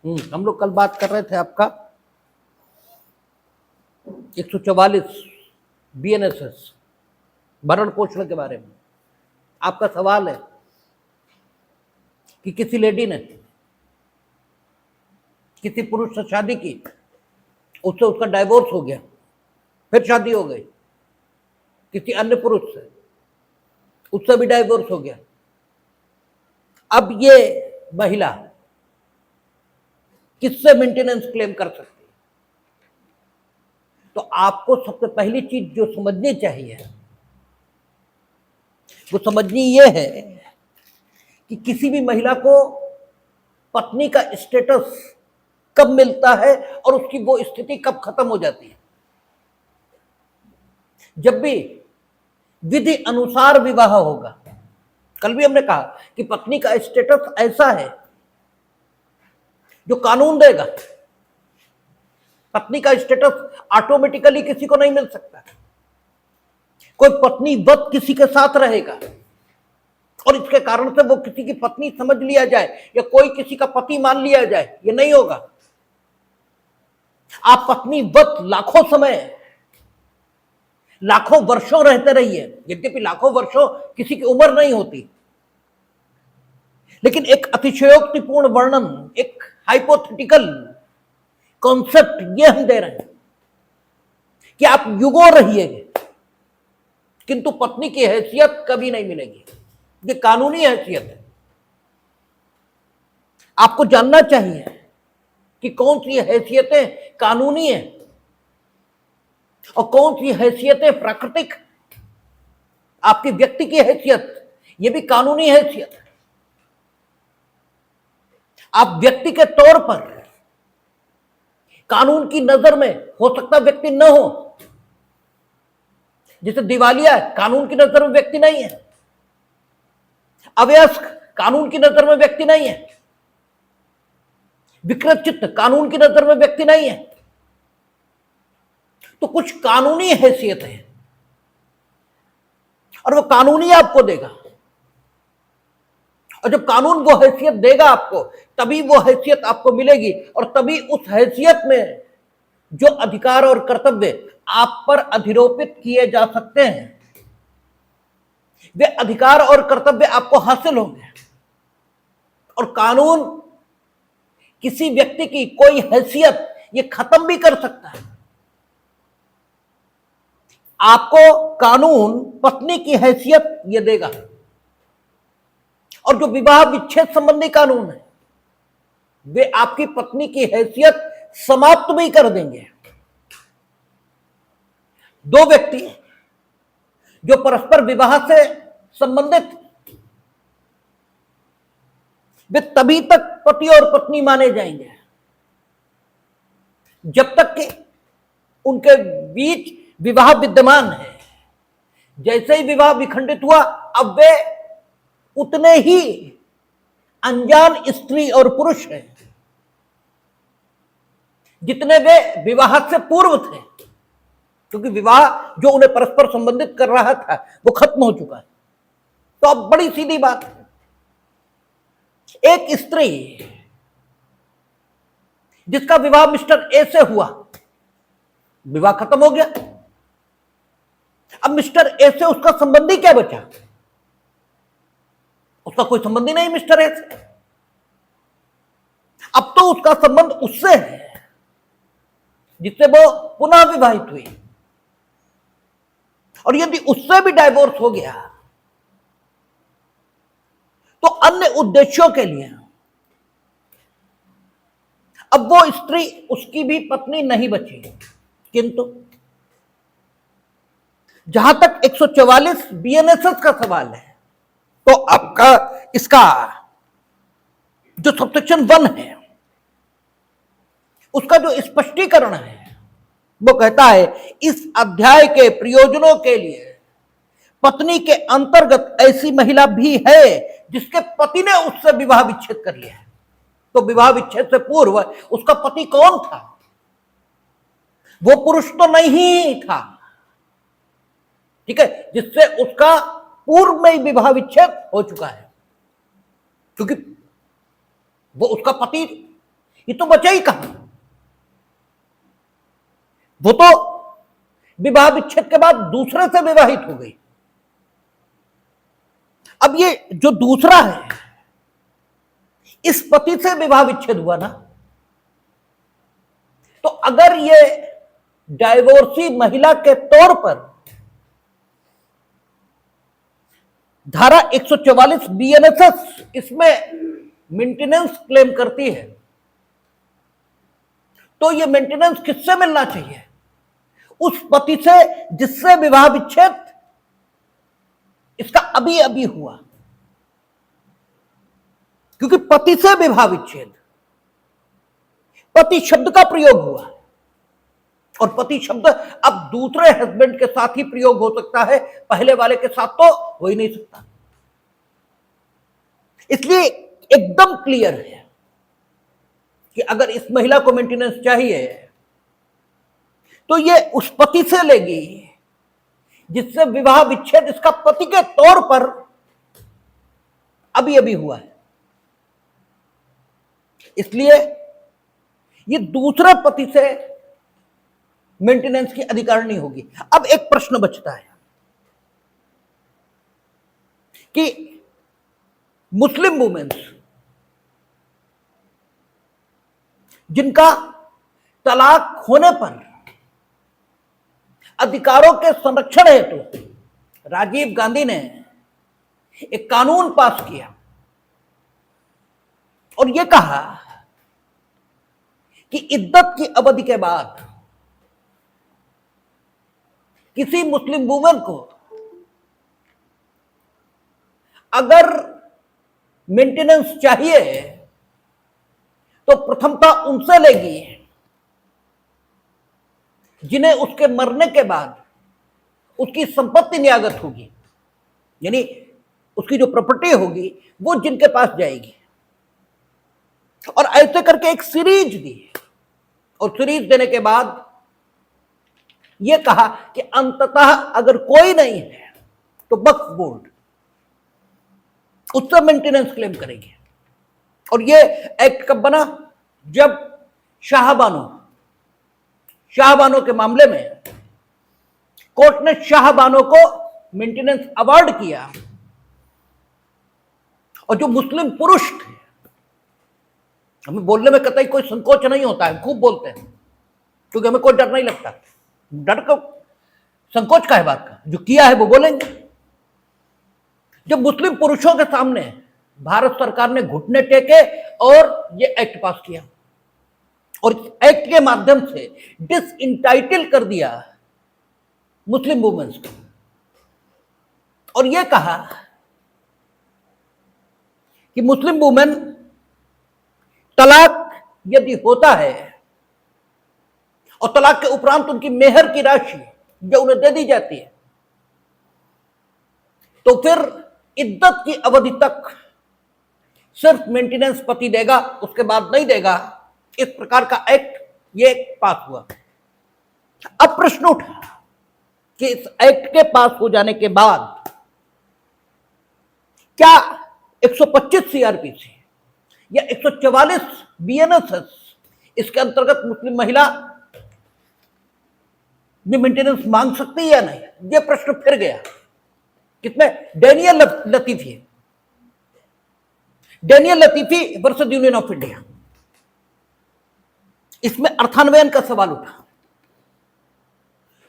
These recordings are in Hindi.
हम लोग कल बात कर रहे थे आपका 144 BNSS भरण पोषण के बारे में। आपका सवाल है कि किसी लेडी ने किसी पुरुष से शादी की, उससे उसका डाइवोर्स हो गया, फिर शादी हो गई किसी अन्य पुरुष से, उससे भी डाइवोर्स हो गया। अब ये महिला किससे मेंटेनेंस क्लेम कर सकती है? तो आपको सबसे पहली चीज जो समझनी चाहिए वो समझनी ये है कि किसी भी महिला को पत्नी का स्टेटस कब मिलता है और उसकी वो स्थिति कब खत्म हो जाती है। जब भी विधि अनुसार विवाह होगा, कल भी हमने कहा कि पत्नी का स्टेटस ऐसा है जो कानून देगा। पत्नी का स्टेटस ऑटोमेटिकली किसी को नहीं मिल सकता। कोई पत्नी वत किसी के साथ रहेगा और इसके कारण से वो किसी की पत्नी समझ लिया जाए या कोई किसी का पति मान लिया जाए, ये नहीं होगा। आप पत्नी वत लाखों समय, लाखों वर्षों रहते रहिए, यद्यपि लाखों वर्षों किसी की उम्र नहीं होती, लेकिन एक अतिशयोक्तिपूर्ण वर्णन, एक हाइपोथेटिकल कॉन्सेप्ट ये हम दे रहे हैं कि आप युगों रहिएगा किंतु पत्नी की हैसियत कभी नहीं मिलेगी। ये कानूनी हैसियत है। आपको जानना चाहिए कि कौन सी हैसियतें कानूनी है और कौन सी हैसियतें प्राकृतिक। आपकी व्यक्ति की हैसियत ये भी कानूनी हैसियत है। आप व्यक्ति के तौर पर कानून की नजर में हो सकता व्यक्ति न हो, जैसे दिवालिया कानून की नजर में व्यक्ति नहीं है, अवयस्क कानून की नजर में व्यक्ति नहीं है, विकृतचित्त कानून की नजर में व्यक्ति नहीं है। तो कुछ कानूनी हैसियत है और वो कानूनी आपको देगा, और जब कानून वो हैसियत देगा आपको तभी वो हैसियत आपको मिलेगी और तभी उस हैसियत में जो अधिकार और कर्तव्य आप पर अधिरोपित किए जा सकते हैं वे अधिकार और कर्तव्य आपको हासिल होंगे। और कानून किसी व्यक्ति की कोई हैसियत ये खत्म भी कर सकता है। आपको कानून पत्नी की हैसियत ये देगा और जो विवाह विच्छेद संबंधी कानून है वे आपकी पत्नी की हैसियत समाप्त भी कर देंगे। दो व्यक्ति जो परस्पर विवाह से संबंधित वे तभी तक पति और पत्नी माने जाएंगे जब तक कि उनके बीच विवाह विद्यमान है। जैसे ही विवाह विखंडित हुआ अब वे उतने ही अनजान स्त्री और पुरुष हैं जितने वे विवाह से पूर्व थे, क्योंकि विवाह जो उन्हें परस्पर संबंधित कर रहा था वो खत्म हो चुका है। तो अब बड़ी सीधी बात है, एक स्त्री जिसका विवाह मिस्टर ए से हुआ, विवाह खत्म हो गया, अब मिस्टर ए से उसका संबंधी क्या बचा? उसका कोई संबंधी नहीं मिस्टर ए से। अब तो उसका संबंध उससे है जिससे वो पुनः विवाहित हुई, और यदि उससे भी डाइवोर्स हो गया तो अन्य उद्देश्यों के लिए अब वो स्त्री उसकी भी पत्नी नहीं बची। किंतु जहां तक 144 BNSS का सवाल है तो आपका इसका जो सबसेक्शन 1 है उसका जो स्पष्टीकरण है वो कहता है इस अध्याय के प्रयोजनों के लिए पत्नी के अंतर्गत ऐसी महिला भी है जिसके पति ने उससे विवाह विच्छेद कर लिया है। तो विवाह विच्छेद से पूर्व उसका पति कौन था? वो पुरुष तो नहीं था, ठीक है, जिससे उसका पूर्व में ही विवाह विच्छेद हो चुका है, क्योंकि वो उसका पति ये तो बचा ही कहां। वो तो विवाह विच्छेद के बाद दूसरे से विवाहित हो गई। अब ये जो दूसरा है, इस पति से विवाह विच्छेद हुआ ना, तो अगर ये डाइवोर्सी महिला के तौर पर धारा 144 बीएनएसएस इसमें मेंटेनेंस क्लेम करती है, तो ये मेंटेनेंस किससे मिलना चाहिए? उस पति से जिससे विवाह विच्छेद इसका अभी अभी हुआ, क्योंकि पति से विवाह विच्छेद, पति शब्द का प्रयोग हुआ, और पति शब्द अब दूसरे हस्बैंड के साथ ही प्रयोग हो सकता है, पहले वाले के साथ तो हो ही नहीं सकता। इसलिए एकदम क्लियर है कि अगर इस महिला को मेंटेनेंस चाहिए तो ये उस पति से लेगी जिससे विवाह विच्छेद इसका पति के तौर पर अभी अभी हुआ है। इसलिए ये दूसरे पति से मेंटेनेंस की अधिकारिणी होगी। अब एक प्रश्न बचता है कि मुस्लिम वुमेन्स जिनका तलाक होने पर अधिकारों के संरक्षण हेतु राजीव गांधी ने एक कानून पास किया और यह कहा कि इद्दत की अवधि के बाद किसी मुस्लिम वुमन को अगर मेंटेनेंस चाहिए तो प्रथमतः उनसे लेगी जिन्हें उसके मरने के बाद उसकी संपत्ति न्यागत होगी, यानी उसकी जो प्रॉपर्टी होगी वो जिनके पास जाएगी। और ऐसे करके एक सीरीज दी, और सीरीज देने के बाद यह कहा कि अंततः अगर कोई नहीं है तो वक्फ बोर्ड उससे मेंटेनेंस क्लेम करेगी। और ये एक्ट कब बना? जब शाहबानो के मामले में कोर्ट ने शाहबानो को मेंटेनेंस अवार्ड किया, और जो मुस्लिम पुरुष थे, हमें बोलने में कतई कोई संकोच नहीं होता है, खूब बोलते हैं क्योंकि हमें कोई डर नहीं लगता। डर को संकोच का है बात का, जो किया है वो बोलेंगे। जब मुस्लिम पुरुषों के सामने भारत सरकार ने घुटने टेके और ये एक्ट पास किया, और इस एक्ट के माध्यम से डिसइंटाइटल कर दिया मुस्लिम वुमेन्स को, और यह कहा कि मुस्लिम वुमेन तलाक यदि होता है और तलाक के उपरांत उनकी मेहर की राशि जो उन्हें दे दी जाती है, तो फिर इद्दत की अवधि तक सिर्फ मेंटेनेंस पति देगा, उसके बाद नहीं देगा। इस प्रकार का एक्ट ये पास हुआ। अब प्रश्न उठा कि इस एक्ट के पास हो जाने के बाद क्या 125 सीआरपीसी या 144 बीएनएसएस इसके अंतर्गत मुस्लिम महिला भी मेंटेनेंस मांग सकती है या नहीं? यह प्रश्न फिर गया। किसमें? Daniel Latifi versus Union of India. इसमें अर्थान्वयन का सवाल उठा।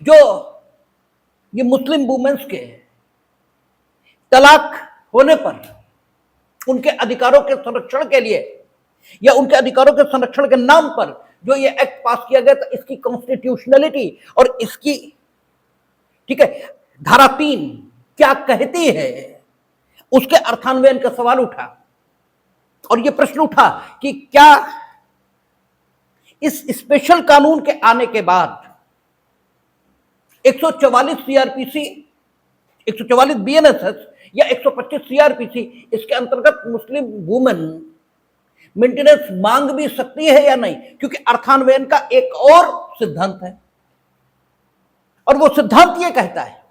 जो ये मुस्लिम वुमेन्स के तलाक होने पर उनके अधिकारों के संरक्षण के लिए या उनके अधिकारों के संरक्षण के नाम पर जो ये एक्ट पास किया गया था, इसकी कॉन्स्टिट्यूशनलिटी और इसकी, ठीक है, धारा 3 क्या कहती है, उसके अर्थान्वयन का सवाल उठा। और यह प्रश्न उठा कि क्या इस स्पेशल कानून के आने के बाद 144 सीआरपीसी, 144 बीएनएसएस या 125 सीआरपीसी इसके अंतर्गत मुस्लिम वुमेन मेंटेनेंस मांग भी सकती है या नहीं? क्योंकि अर्थान्वयन का एक और सिद्धांत है, और वो सिद्धांत ये कहता है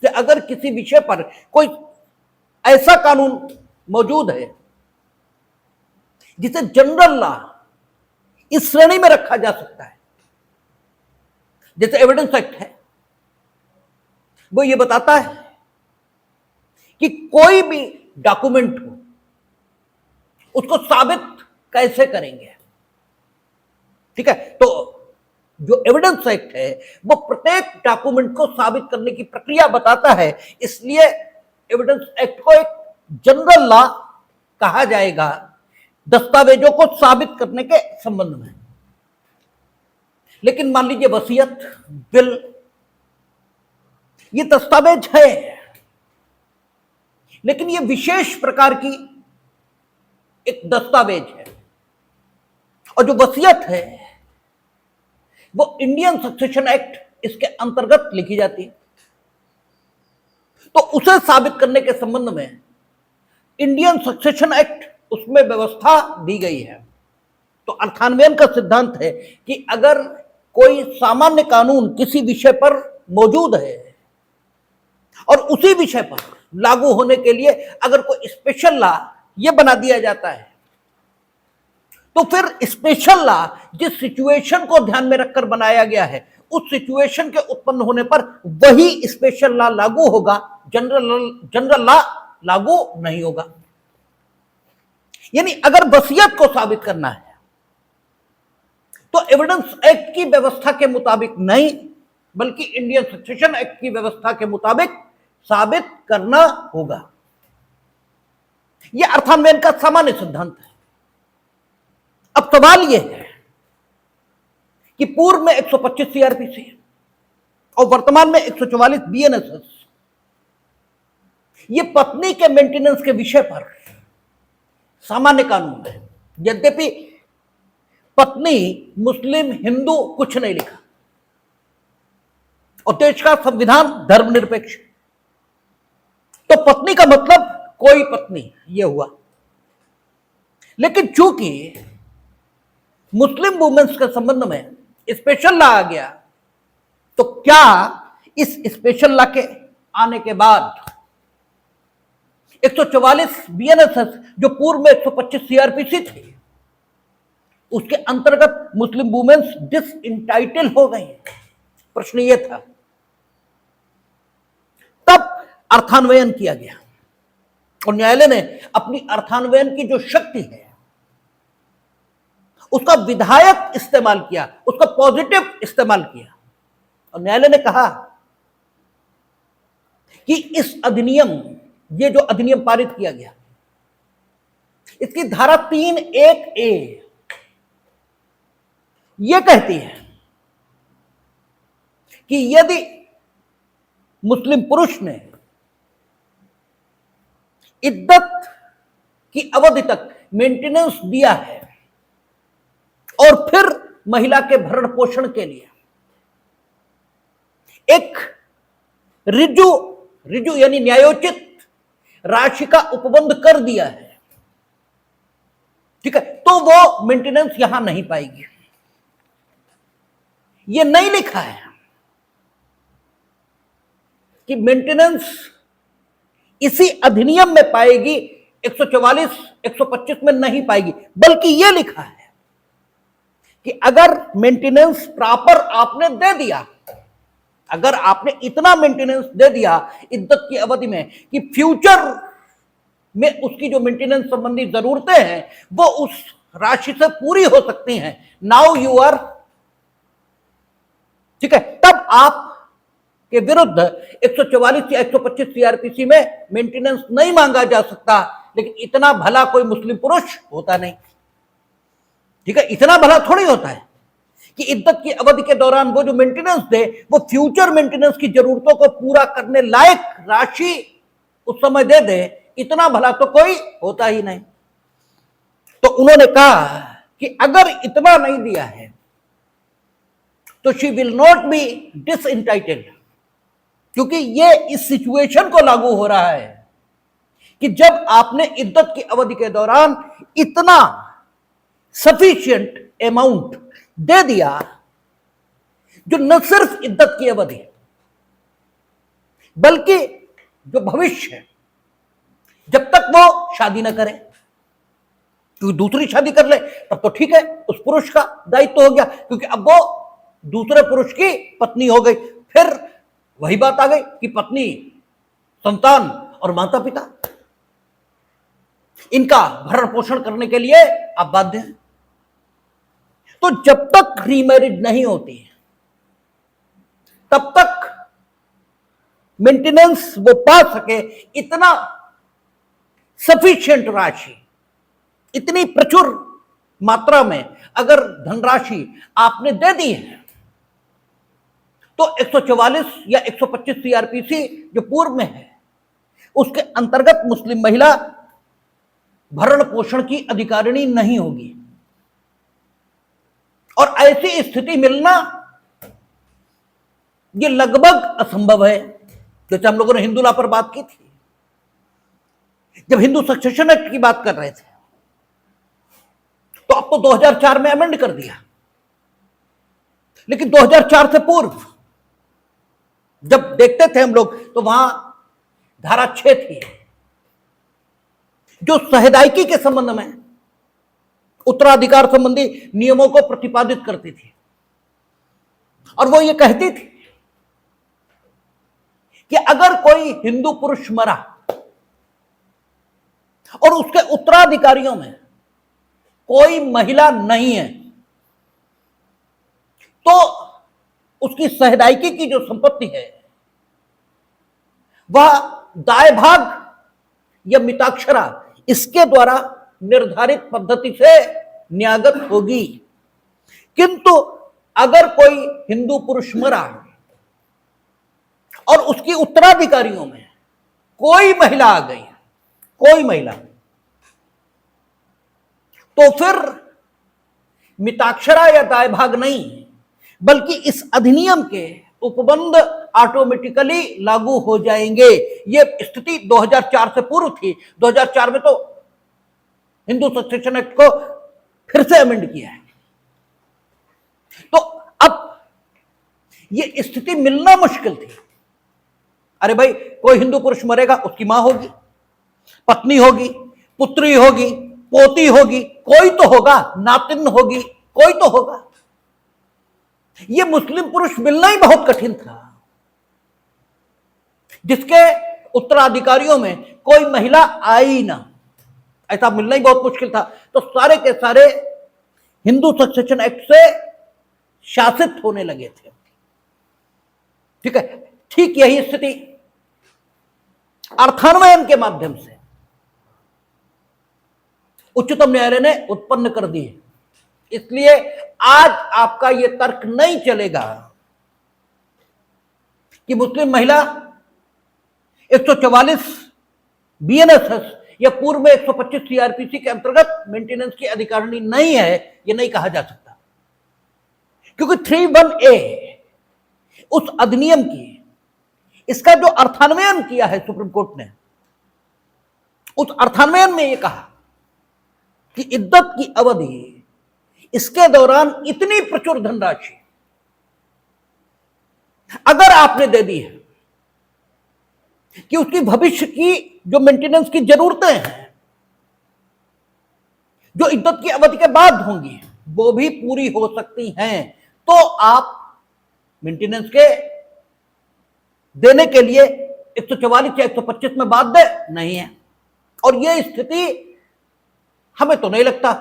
कि अगर किसी विषय पर कोई ऐसा कानून मौजूद है जिसे जनरल लॉ इस श्रेणी में रखा जा सकता है। जैसे एविडेंस एक्ट है, वो ये बताता है कि कोई भी डॉक्यूमेंट हो उसको साबित कैसे करेंगे। ठीक है, तो जो एविडेंस एक्ट है वो प्रत्येक डॉक्यूमेंट को साबित करने की प्रक्रिया बताता है, इसलिए एविडेंस एक्ट को एक जनरल लॉ कहा जाएगा दस्तावेजों को साबित करने के संबंध में। लेकिन मान लीजिए वसीयत, विल, ये दस्तावेज है, लेकिन ये विशेष प्रकार की एक दस्तावेज है, और जो वसीयत है वो इंडियन सक्सेशन एक्ट इसके अंतर्गत लिखी जाती है। तो उसे साबित करने के संबंध में इंडियन सक्सेशन एक्ट उसमें व्यवस्था दी गई है। तो अर्थान्वयन का सिद्धांत है कि अगर कोई सामान्य कानून किसी विषय पर मौजूद है और उसी विषय पर लागू होने के लिए अगर कोई स्पेशल लॉ ये बना दिया जाता है, तो फिर स्पेशल लॉ जिस सिचुएशन को ध्यान में रखकर बनाया गया है उस सिचुएशन के उत्पन्न होने पर वही स्पेशल लॉ लागू होगा, जनरल लॉ लागू नहीं होगा। यानी अगर वसीयत को साबित करना है तो एविडेंस एक्ट की व्यवस्था के मुताबिक नहीं, बल्कि इंडियन सक्सेशन एक्ट की व्यवस्था के मुताबिक साबित करना होगा। यह अर्थान्वयन का सामान्य सिद्धांत है। अब सवाल यह है कि पूर्व में 125 सीआरपीसी और वर्तमान में 144 बीएनएसएस ये पत्नी के मेंटेनेंस के विषय पर सामान्य कानून है। यद्यपि पत्नी, मुस्लिम, हिंदू कुछ नहीं लिखा, और देश का संविधान धर्मनिरपेक्ष, तो पत्नी का मतलब कोई पत्नी यह हुआ। लेकिन चूंकि मुस्लिम वुमेन्स के संबंध में स्पेशल लॉ आ गया, तो क्या इस स्पेशल लॉ के आने के बाद 144 बीएनएसएस जो पूर्व में 125 सीआरपीसी थे उसके अंतर्गत मुस्लिम वुमेन्स डिसइंटाइटल हो गई? प्रश्न यह था। तब अर्थान्वयन किया गया और न्यायालय ने अपनी अर्थान्वयन की जो शक्ति है उसका विधायक इस्तेमाल किया, उसका पॉजिटिव इस्तेमाल किया, और न्यायालय ने कहा कि इस अधिनियम, ये जो अधिनियम पारित किया गया, इसकी धारा 3(1)(a) यह कहती है कि यदि मुस्लिम पुरुष ने इद्दत की अवधि तक मेंटेनेंस दिया है और फिर महिला के भरण पोषण के लिए एक रिजु यानी न्यायोचित राशि का उपबंध कर दिया है, ठीक है, तो वो मेंटेनेंस यहां नहीं पाएगी। ये नहीं लिखा है कि मेंटेनेंस इसी अधिनियम में पाएगी, 144, 125 में नहीं पाएगी, बल्कि यह लिखा है कि अगर मेंटेनेंस प्रॉपर आपने दे दिया, अगर आपने इतना मेंटेनेंस दे दिया इद्दत की अवधि में कि फ्यूचर में उसकी जो मेंटेनेंस संबंधी जरूरतें हैं वो उस राशि से पूरी हो सकती हैं, नाउ यू आर, ठीक है, तब आप के विरुद्ध 144 या 125 सीआरपीसी में मेंटेनेंस नहीं मांगा जा सकता। लेकिन इतना भला कोई मुस्लिम पुरुष होता नहीं, ठीक है, इतना भला थोड़ी होता है कि इद्दत की अवधि के दौरान वो जो मेंटेनेंस दे वो फ्यूचर मेंटेनेंस की जरूरतों को पूरा करने लायक राशि उस समय दे दे, इतना भला तो कोई होता ही नहीं। तो उन्होंने कहा कि अगर इतना नहीं दिया है तो शी विल नॉट बी डिसइंटाइटेड, क्योंकि ये इस सिचुएशन को लागू हो रहा है कि जब आपने इद्दत की अवधि के दौरान इतना सफिशिएंट अमाउंट दे दिया जो न सिर्फ इद्दत की अवधि बल्कि जो भविष्य है, जब तक वो शादी न करे क्योंकि दूसरी शादी कर ले तब तो ठीक है, उस पुरुष का दायित्व हो गया, क्योंकि अब वो दूसरे पुरुष की पत्नी हो गई। फिर वही बात आ गई कि पत्नी, संतान और माता पिता, इनका भरण पोषण करने के लिए आप बाध्य हैं। तो जब तक रीमैरिज नहीं होती तब तक मेंटेनेंस वो पा सके इतना सफिशिएंट राशि, इतनी प्रचुर मात्रा में अगर धनराशि आपने दे दी है तो 144 या 125 सीआरपीसी जो पूर्व में है उसके अंतर्गत मुस्लिम महिला भरण पोषण की अधिकारिणी नहीं होगी। और ऐसी स्थिति मिलना ये लगभग असंभव है। जैसे हम लोगों ने हिंदू लॉ पर बात की थी, जब हिंदू सक्सेशन एक्ट की बात कर रहे थे तो अब तो 2004 में अमेंड कर दिया, लेकिन 2004 से पूर्व जब देखते थे हम लोग तो वहां धारा 6 थी जो सहदायिकी के संबंध में उत्तराधिकार संबंधी नियमों को प्रतिपादित करती थी। और वो ये कहती थी कि अगर कोई हिंदू पुरुष मरा और उसके उत्तराधिकारियों में कोई महिला नहीं है तो उसकी सहदायिकी की जो संपत्ति है वह दाय भाग या मिताक्षरा इसके द्वारा निर्धारित पद्धति से न्यागत होगी। किंतु अगर कोई हिंदू पुरुष मरा और उसकी उत्तराधिकारियों में कोई महिला आ गई, कोई महिला, तो फिर मिताक्षरा या दाय भाग नहीं बल्कि इस अधिनियम के उपबंध ऑटोमेटिकली लागू हो जाएंगे। ये स्थिति 2004 से पूर्व थी। 2004 में तो हिंदू सक्सेशन एक्ट को फिर से अमेंड किया है। तो अब ये स्थिति मिलना मुश्किल थी। अरे भाई, कोई हिंदू पुरुष मरेगा, उसकी मां होगी, पत्नी होगी, पुत्री होगी, पोती होगी, कोई तो होगा, नातिन होगी, कोई तो होगा। ये मुस्लिम पुरुष मिलना ही बहुत कठिन था जिसके उत्तराधिकारियों में कोई महिला आई ना, ऐसा मिलना ही बहुत मुश्किल था। तो सारे के सारे हिंदू सक्सेशन एक्ट से शासित होने लगे थे। ठीक है, ठीक यही स्थिति अर्थान्वयन के माध्यम से उच्चतम न्यायालय ने उत्पन्न कर दी है। इसलिए आज आपका यह तर्क नहीं चलेगा कि मुस्लिम महिला 144 बीएनएसएस या पूर्व में 125 सीआरपीसी के अंतर्गत मेंटेनेंस की अधिकारिणी नहीं है, यह नहीं कहा जा सकता, क्योंकि 31A उस अधिनियम की, इसका जो अर्थान्वयन किया है सुप्रीम कोर्ट ने, उस अर्थान्वयन में यह कहा कि इद्दत की अवधि, इसके दौरान इतनी प्रचुर धनराशि अगर आपने दे दी है कि उसकी भविष्य की जो मेंटेनेंस की जरूरतें हैं जो इद्दत की अवधि के बाद होंगी वो भी पूरी हो सकती हैं, तो आप मेंटेनेंस के देने के लिए 144 या 125 में बाध्य नहीं है। और यह स्थिति हमें तो नहीं लगता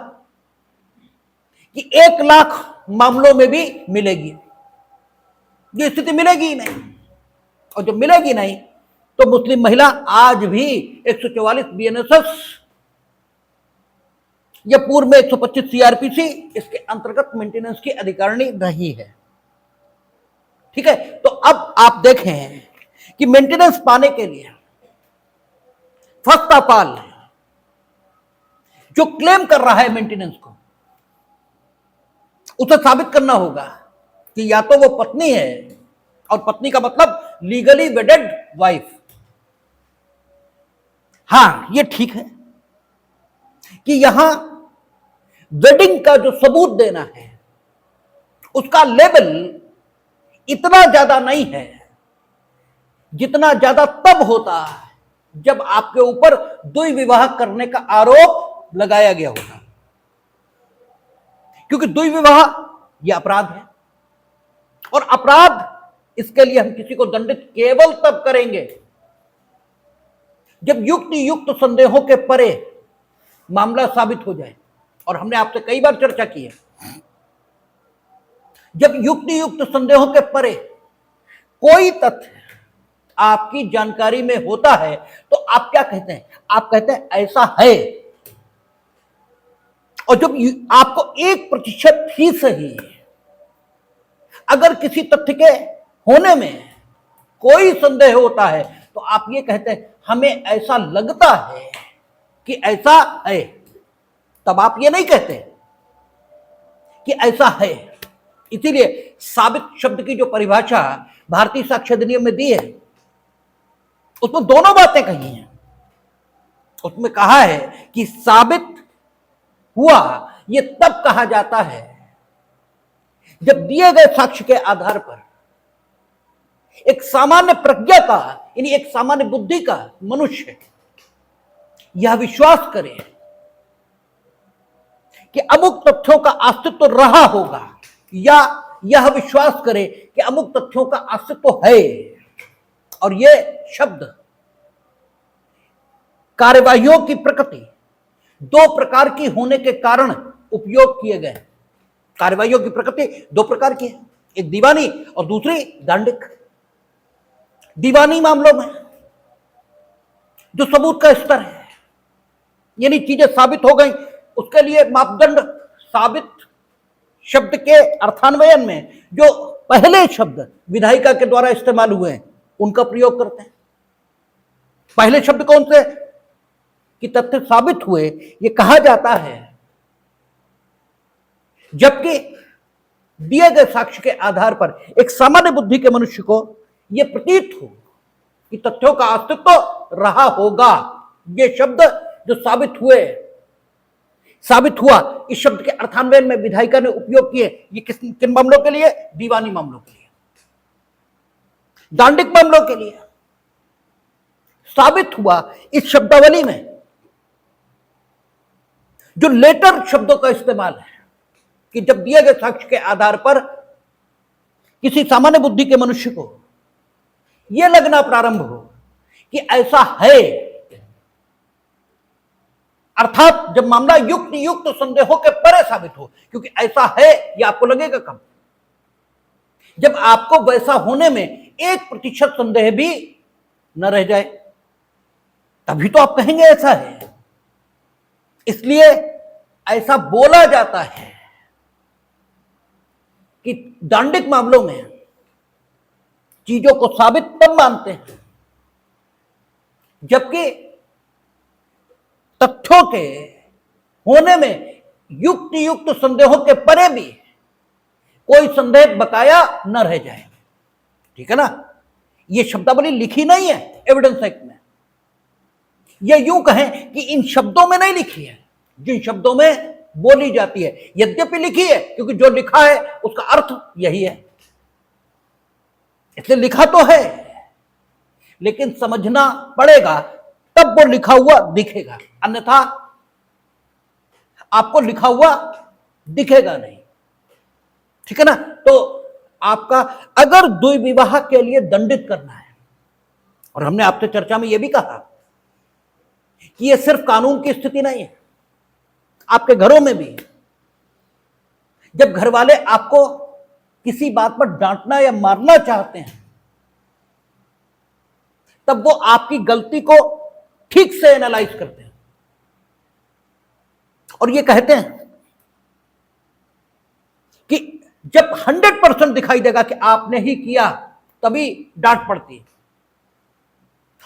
कि 1 लाख मामलों में भी मिलेगी। ये स्थिति मिलेगी ही नहीं, और जब मिलेगी नहीं तो मुस्लिम महिला आज भी 144 बीएनएसएस या पूर्व में 125 सीआरपीसी इसके अंतर्गत मेंटेनेंस की अधिकारिणी रही है। ठीक है, तो अब आप देखें कि मेंटेनेंस पाने के लिए फर्स्ट ऑफ ऑल जो क्लेम कर रहा है मेंटेनेंस को, उसे साबित करना होगा कि या तो वो पत्नी है, और पत्नी का मतलब लीगली वेडेड वाइफ। हां, ये ठीक है कि यहां वेडिंग का जो सबूत देना है उसका लेवल इतना ज्यादा नहीं है जितना ज्यादा तब होता है जब आपके ऊपर द्विविवाह करने का आरोप लगाया गया होगा। क्योंकि द्विविवाह यह अपराध है, और अपराध इसके लिए हम किसी को दंडित केवल तब करेंगे जब युक्ति युक्त संदेहों के परे मामला साबित हो जाए। और हमने आपसे कई बार चर्चा की है, जब युक्ति युक्त संदेहों के परे कोई तथ्य आपकी जानकारी में होता है तो आप क्या कहते हैं? आप कहते हैं ऐसा है। और जब आपको 1% ही सही अगर किसी तथ्य के होने में कोई संदेह होता है तो आप ये कहते हैं हमें ऐसा लगता है कि ऐसा है। तब आप ये नहीं कहते कि ऐसा है। इसीलिए साबित शब्द की जो परिभाषा भारतीय साक्ष्य अधिनियम में दी है उसमें दोनों बातें कही हैं। उसमें कहा है कि साबित हुआ ये तब कहा जाता है जब दिए गए साक्ष्य के आधार पर एक सामान्य प्रज्ञा का, यानी एक सामान्य बुद्धि का मनुष्य यह विश्वास करे कि अमुक तथ्यों का अस्तित्व रहा होगा, या यह विश्वास करे कि अमुक तथ्यों का अस्तित्व है। और यह शब्द कार्यवाहियों की प्रकृति दो प्रकार की होने के कारण उपयोग किए गए। कार्यवाहियों की प्रकृति दो प्रकार की है, एक दीवानी और दूसरी दंडिक। दीवानी मामलों में जो सबूत का स्तर है, यानी चीजें साबित हो गई, उसके लिए मापदंड साबित शब्द के अर्थान्वयन में जो पहले शब्द विधायिका के द्वारा इस्तेमाल हुए हैं उनका प्रयोग करते हैं। पहले शब्द कौन से? कि तथ्य साबित हुए, ये कहा जाता है जबकि दिए गए साक्ष्य के आधार पर एक सामान्य बुद्धि के मनुष्य को यह प्रतीत हो कि तथ्यों का अस्तित्व रहा होगा। ये शब्द जो साबित हुआ, इस शब्द के अर्थान्वयन में विधायिका ने उपयोग किए। ये किन मामलों के लिए? दीवानी मामलों के लिए, दांडिक मामलों के लिए। साबित हुआ इस शब्दावली में जो लेटर शब्दों का इस्तेमाल है कि जब दिए गए साक्ष्य के आधार पर किसी सामान्य बुद्धि के मनुष्य को यह लगना प्रारंभ हो कि ऐसा है, अर्थात जब मामला युक्त संदेहों के परे साबित हो, क्योंकि ऐसा है यह आपको लगेगा कब? जब आपको वैसा होने में 1% संदेह भी न रह जाए, तभी तो आप कहेंगे ऐसा है। इसलिए ऐसा बोला जाता है कि दांडिक मामलों में चीजों को साबित तब मानते हैं जबकि तथ्यों के होने में युक्त संदेहों के परे भी कोई संदेह बकाया न रह जाए। ठीक है ना? यह शब्दावली लिखी नहीं है एविडेंस एक्ट में। यह यूं कहें कि इन शब्दों में नहीं लिखी है जिन शब्दों में बोली जाती है, यद्यपि लिखी है क्योंकि जो लिखा है उसका अर्थ यही है, इसलिए लिखा तो है, लेकिन समझना पड़ेगा तब वो लिखा हुआ दिखेगा, अन्यथा आपको लिखा हुआ दिखेगा नहीं। ठीक है ना? तो आपका अगर द्विविवाह के लिए दंडित करना है, और हमने आपसे चर्चा में यह भी कहा कि यह सिर्फ कानून की स्थिति नहीं है, आपके घरों में भी जब घर वाले आपको किसी बात पर डांटना या मारना चाहते हैं तब वो आपकी गलती को ठीक से एनालाइज करते हैं और ये कहते हैं कि जब 100% दिखाई देगा कि आपने ही किया तभी डांट पड़ती है,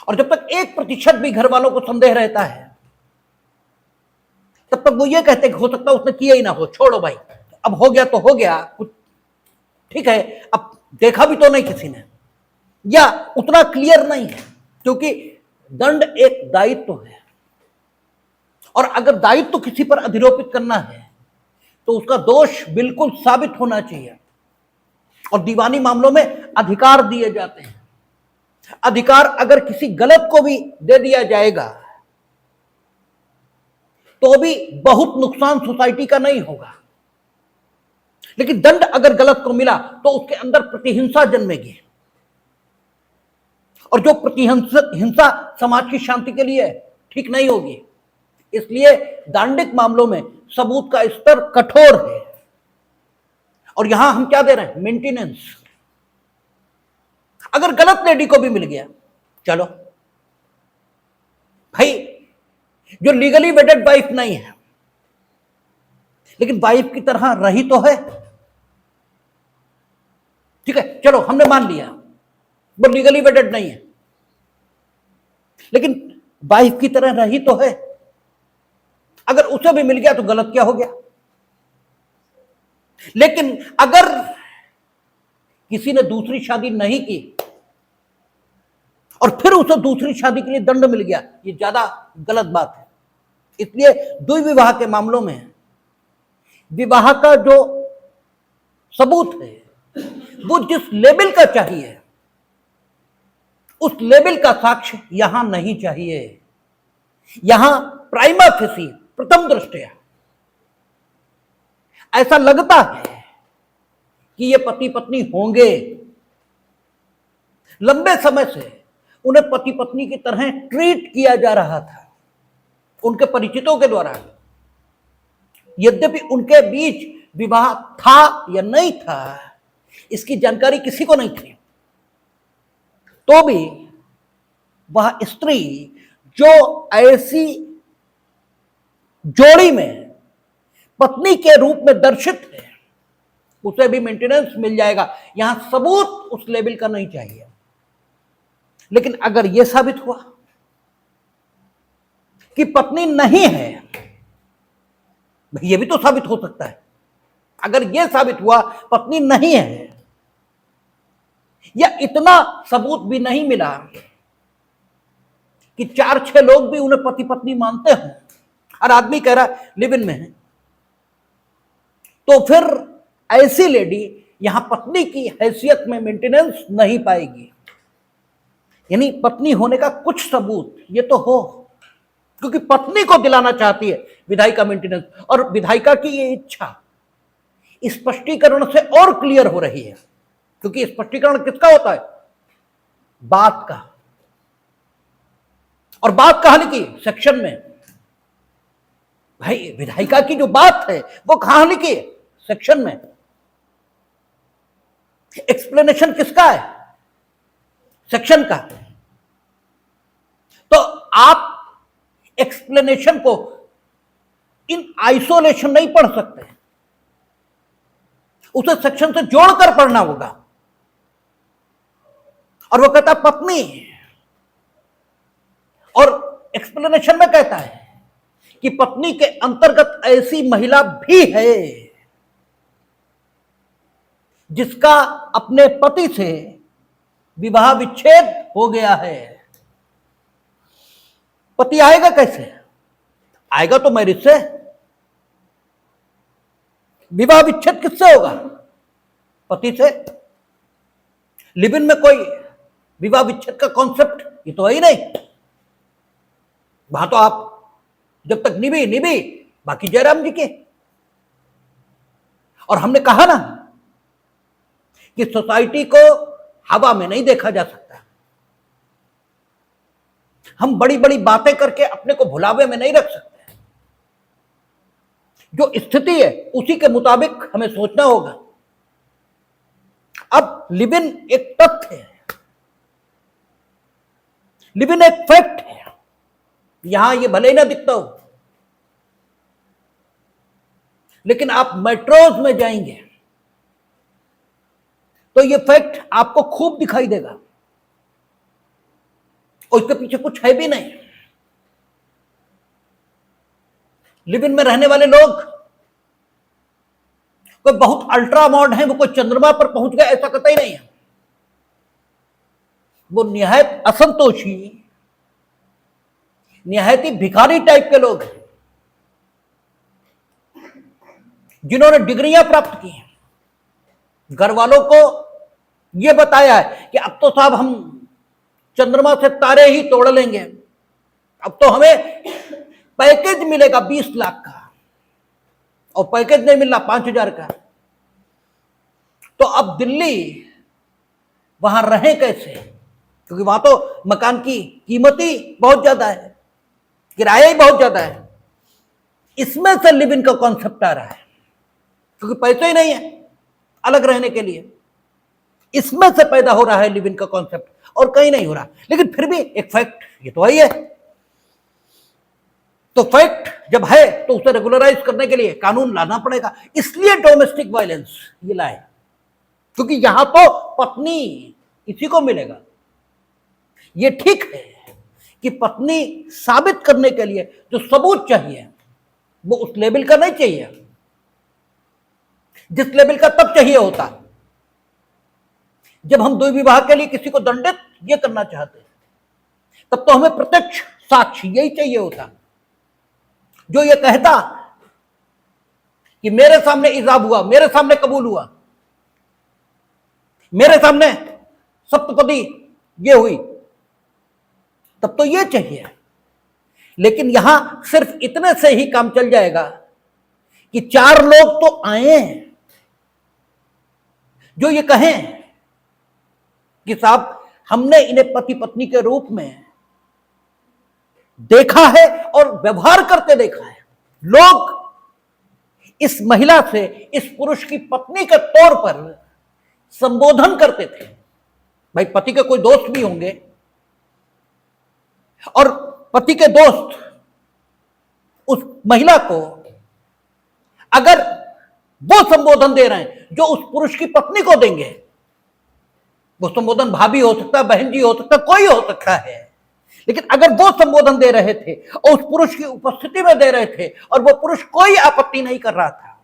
और जब तक 1% भी घर वालों को संदेह रहता है तब तक वो ये कहते हैं कि हो सकता है उसने किया ही ना हो, छोड़ो भाई, अब हो गया तो हो गया, कुछ ठीक है, अब देखा भी तो नहीं किसी ने, या उतना क्लियर नहीं है, क्योंकि दंड एक दायित्व है और अगर दायित्व किसी पर अधिरोपित करना है तो उसका दोष बिल्कुल साबित होना चाहिए। और दीवानी मामलों में अधिकार दिए जाते हैं। अधिकार अगर किसी गलत को भी दे दिया जाएगा तो भी बहुत नुकसान सोसाइटी का नहीं होगा, लेकिन दंड अगर गलत को मिला तो उसके अंदर प्रतिहिंसा जन्मेगी, और जो प्रतिहिंसा समाज की शांति के लिए ठीक नहीं होगी। इसलिए दांडिक मामलों में सबूत का स्तर कठोर है। और यहां हम क्या दे रहे हैं? मेंटेनेंस। अगर गलत लेडी को भी मिल गया, चलो भाई, जो लीगली वेडेड वाइफ नहीं है लेकिन वाइफ की तरह रही तो है, ठीक है, चलो हमने मान लिया वो लीगली वेडेड नहीं है लेकिन वाइफ की तरह रही तो है। अगर उसे भी मिल गया तो गलत क्या हो गया? लेकिन अगर किसी ने दूसरी शादी नहीं की और फिर उसे दूसरी शादी के लिए दंड मिल गया, ये ज्यादा गलत बात है। इसलिए द्विविवाह के मामलों में विवाह का जो सबूत है वो जिस लेवल का चाहिए उस लेवल का साक्ष्य यहां नहीं चाहिए। यहां प्राइमा फेसी, प्रथम दृष्टया ऐसा लगता है कि ये पति पत्नी होंगे। लंबे समय से उन्हें पति पत्नी की तरह ट्रीट किया जा रहा था उनके परिचितों के द्वारा। यद्यपि उनके बीच विवाह था या नहीं था इसकी जानकारी किसी को नहीं थी, तो भी वह स्त्री जो ऐसी जोड़ी में पत्नी के रूप में दर्शित है उसे भी मेंटेनेंस मिल जाएगा। यहां सबूत उस लेवल का नहीं चाहिए। लेकिन अगर यह साबित हुआ कि पत्नी नहीं है, यह भी तो साबित हो सकता है। अगर यह साबित हुआ पत्नी नहीं है या इतना सबूत भी नहीं मिला कि 4-6 लोग भी उन्हें पति पत्नी मानते हों, हर आदमी कह रहा है लिव इन में है, तो फिर ऐसी लेडी यहां पत्नी की हैसियत में मेंटेनेंस नहीं पाएगी। यानी पत्नी होने का कुछ सबूत ये तो हो, क्योंकि पत्नी को दिलाना चाहती है विधायिका मेंटेनेंस, और विधायिका की ये इच्छा स्पष्टीकरण से और क्लियर हो रही है। क्योंकि स्पष्टीकरण किसका होता है? बात का। और बात कहां लिखी? सेक्शन में। भाई विधायिका की जो बात है वो कहां लिखी? सेक्शन में। एक्सप्लेनेशन किसका है? सेक्शन का। तो आप एक्सप्लेनेशन को इन आइसोलेशन नहीं पढ़ सकते, उसे सेक्शन से जोड़कर पढ़ना होगा। और वो कहता पत्नी, और एक्सप्लेनेशन में कहता है कि पत्नी के अंतर्गत ऐसी महिला भी है जिसका अपने पति से विवाह विच्छेद हो गया है। पति आएगा कैसे? आएगा तो मैरिज से। विवाह विच्छेद किससे होगा? पति से। लिव इन में कोई विवाह विच्छेद का कॉन्सेप्ट ये तो है ही नहीं। वहां तो आप जब तक निभी बाकी जयराम जी के। और हमने कहा ना कि सोसाइटी को हवा में नहीं देखा जा सकता। हम बड़ी बड़ी बातें करके अपने को भुलावे में नहीं रख सकते। जो स्थिति है उसी के मुताबिक हमें सोचना होगा। अब लिव इन एक तथ्य है, लिव इन एक फैक्ट है। यहां ये भले ही ना दिखता हो, लेकिन आप मेट्रोज में जाएंगे तो ये फैक्ट आपको खूब दिखाई देगा, और इसके पीछे कुछ है भी नहीं। लिव इन में रहने वाले लोग कोई बहुत अल्ट्रा मॉडर्न है, वो कोई चंद्रमा पर पहुंच गया ऐसा कतई नहीं है। वो निहायत असंतोषी, निहायत ही भिखारी टाइप के लोग हैं जिन्होंने डिग्रियां प्राप्त की हैं। घर वालों को यह बताया है कि अब तो साहब हम चंद्रमा से तारे ही तोड़ लेंगे, अब तो हमें पैकेज मिलेगा 20 लाख का, और पैकेज नहीं मिल रहा 5,000 का। तो अब दिल्ली वहां रहे कैसे, क्योंकि वहां तो मकान की कीमत ही बहुत ज्यादा है, किराया ही बहुत ज्यादा है। इसमें से लिव इन का कॉन्सेप्ट आ रहा है, क्योंकि पैसे ही नहीं है अलग रहने के लिए। इसमें से पैदा हो रहा है लिव इन का कॉन्सेप्ट, और कहीं नहीं हो रहा। लेकिन फिर भी एक फैक्ट ये तो है, तो फैक्ट जब है तो उसे रेगुलराइज करने के लिए कानून लाना पड़ेगा। इसलिए डोमेस्टिक वायलेंस ये लाए, क्योंकि यहां तो पत्नी इसी को मिलेगा। ये ठीक है कि पत्नी साबित करने के लिए जो सबूत चाहिए वो उस लेवल का नहीं चाहिए जिस लेवल का तब चाहिए होता जब हम द्विविवाह के लिए किसी को दंडित ये करना चाहते, तब तो हमें प्रत्यक्ष साक्ष्य यही चाहिए होता जो ये कहता कि मेरे सामने इजाब हुआ, मेरे सामने कबूल हुआ, मेरे सामने सप्तपदी ये हुई, तब तो ये चाहिए। लेकिन यहां सिर्फ इतने से ही काम चल जाएगा कि 4 लोग तो आए जो ये कहें कि साहब हमने इन्हें पति पत्नी के रूप में देखा है और व्यवहार करते देखा है। लोग इस महिला से इस पुरुष की पत्नी के तौर पर संबोधन करते थे। भाई पति के कोई दोस्त भी होंगे और पति के दोस्त उस महिला को अगर वो संबोधन दे रहे हैं जो उस पुरुष की पत्नी को देंगे, वो संबोधन भाभी हो सकता है, बहन जी हो सकता है, कोई हो सकता है, लेकिन अगर वो संबोधन दे रहे थे और उस पुरुष की उपस्थिति में दे रहे थे और वो पुरुष कोई आपत्ति नहीं कर रहा था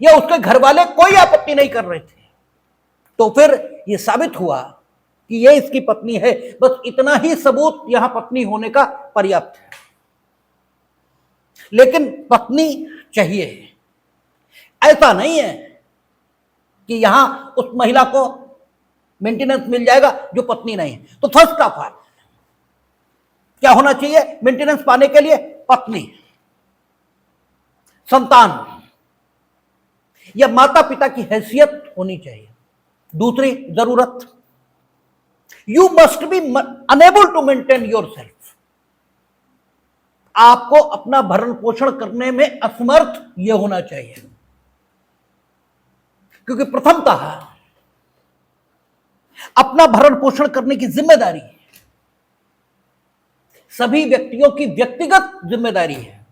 या उसके घर वाले कोई आपत्ति नहीं कर रहे थे, तो फिर यह साबित हुआ कि ये इसकी पत्नी है। बस इतना ही सबूत यहां पत्नी होने का पर्याप्त है। लेकिन पत्नी चाहिए, ऐसा नहीं है कि यहां उस महिला को मेंटेनेंस मिल जाएगा जो पत्नी नहीं है। तो फर्स्ट ऑफ ऑल क्या होना चाहिए मेंटेनेंस पाने के लिए? पत्नी, संतान या माता पिता की हैसियत होनी चाहिए। दूसरी जरूरत, you must be enable to maintain yourself. आपको अपना भरण पोषण करने में असमर्थ यह होना चाहिए, क्योंकि प्रथमतः अपना भरण पोषण करने की जिम्मेदारी सभी व्यक्तियों की व्यक्तिगत जिम्मेदारी है।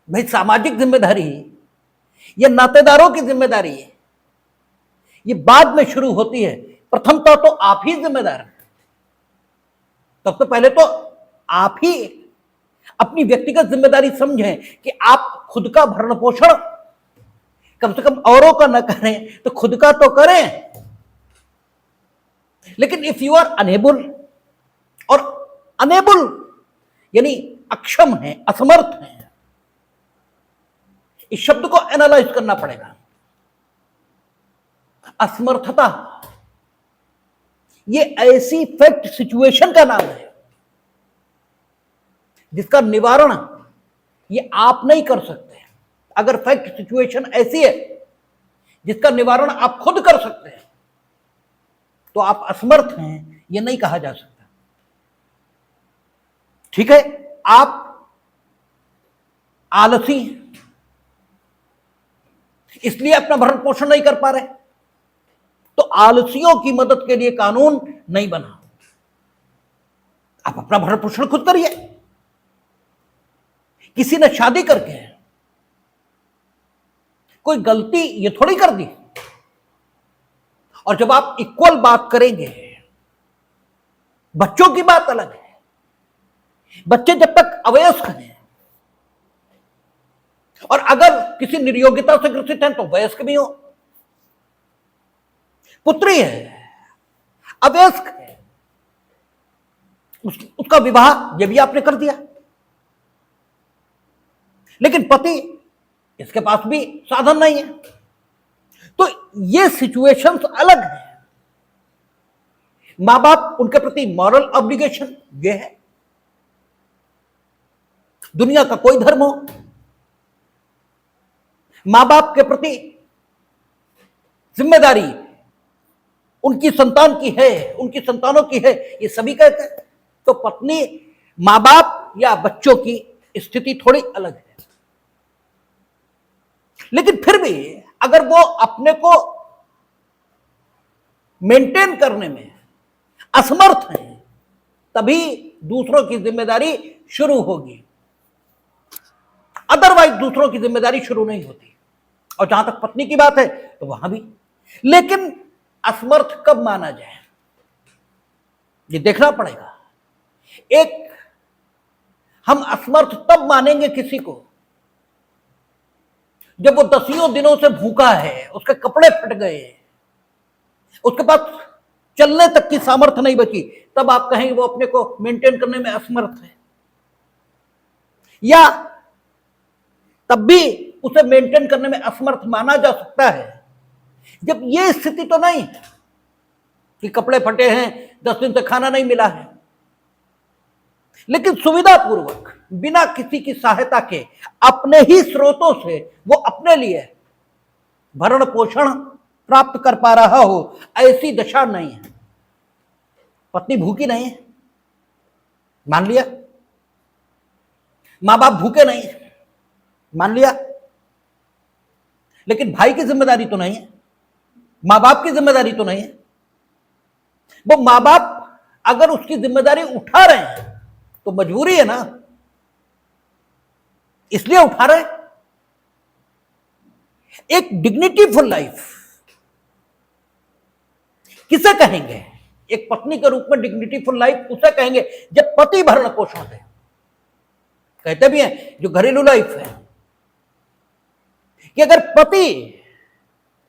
भाई सामाजिक जिम्मेदारी या नातेदारों की जिम्मेदारी है, ये बाद में शुरू होती है। प्रथमतः तो आप ही जिम्मेदार हैं। तब तो पहले तो आप ही अपनी व्यक्तिगत जिम्मेदारी समझें कि आप खुद का भरण पोषण कम से कम औरों का न करें तो खुद का तो करें। लेकिन इफ यू आर अनेबल, और अनेबल यानी अक्षम है, असमर्थ है, इस शब्द को एनालाइज करना पड़ेगा। असमर्थता ये ऐसी फैक्ट सिचुएशन का नाम है जिसका निवारण ये आप नहीं कर सकते। अगर फैक्ट सिचुएशन ऐसी है जिसका निवारण आप खुद कर सकते हैं तो आप असमर्थ हैं, यह नहीं कहा जा सकता। ठीक है, आप आलसी इसलिए अपना भरण पोषण नहीं कर पा रहे, तो आलसियों की मदद के लिए कानून नहीं बना। आप अपना भरण पोषण खुद करिए। किसी ने शादी करके कोई गलती ये थोड़ी कर दी, और जब आप इक्वल बात करेंगे, बच्चों की बात अलग है। बच्चे जब तक अवयस्क हैं, और अगर किसी निर्योग्यता से ग्रसित हैं तो वयस्क भी हो। पुत्री है, अवयस्क है, उसका विवाह ये भी आपने कर दिया। लेकिन पति, इसके पास भी साधन नहीं है। तो ये सिचुएशंस अलग है। मां बाप, उनके प्रति मॉरल ऑब्लिगेशन ये है। दुनिया का कोई धर्म हो, मां बाप के प्रति जिम्मेदारी उनकी संतान की है, उनकी संतानों की है, ये सभी कहते हैं। तो पत्नी, मां बाप या बच्चों की स्थिति थोड़ी अलग है। लेकिन फिर भी अगर वो अपने को मेंटेन करने में असमर्थ हैं, तभी दूसरों की जिम्मेदारी शुरू होगी, अदरवाइज दूसरों की जिम्मेदारी शुरू नहीं होती। और जहां तक पत्नी की बात है तो वहां भी। लेकिन असमर्थ कब माना जाए, ये देखना पड़ेगा। एक हम असमर्थ तब मानेंगे किसी को जब वो दसियों दिनों से भूखा है, उसके कपड़े फट गए, उसके पास चलने तक की सामर्थ्य नहीं बची, तब आप कहेंगे वो अपने को मेंटेन करने में असमर्थ है। या तब भी उसे मेंटेन करने में असमर्थ माना जा सकता है जब ये स्थिति तो नहीं है कि कपड़े फटे हैं, 10 दिन से खाना नहीं मिला है, लेकिन सुविधापूर्वक बिना किसी की सहायता के अपने ही स्रोतों से वो अपने लिए भरण पोषण प्राप्त कर पा रहा हो, ऐसी दशा नहीं है। पत्नी भूखी नहीं है, मान लिया। मां बाप भूखे नहीं है, मान लिया। लेकिन भाई की जिम्मेदारी तो नहीं है, मां बाप की जिम्मेदारी तो नहीं है। वो मां बाप अगर उसकी जिम्मेदारी उठा रहे हैं तो मजबूरी है ना, इसलिए उठा रहे। एक डिग्निटीफुल लाइफ किसे कहेंगे? एक पत्नी के रूप में डिग्निटीफुल लाइफ उसे कहेंगे जब पति भरण पोषण दे। कहते भी हैं जो घरेलू लाइफ है कि अगर पति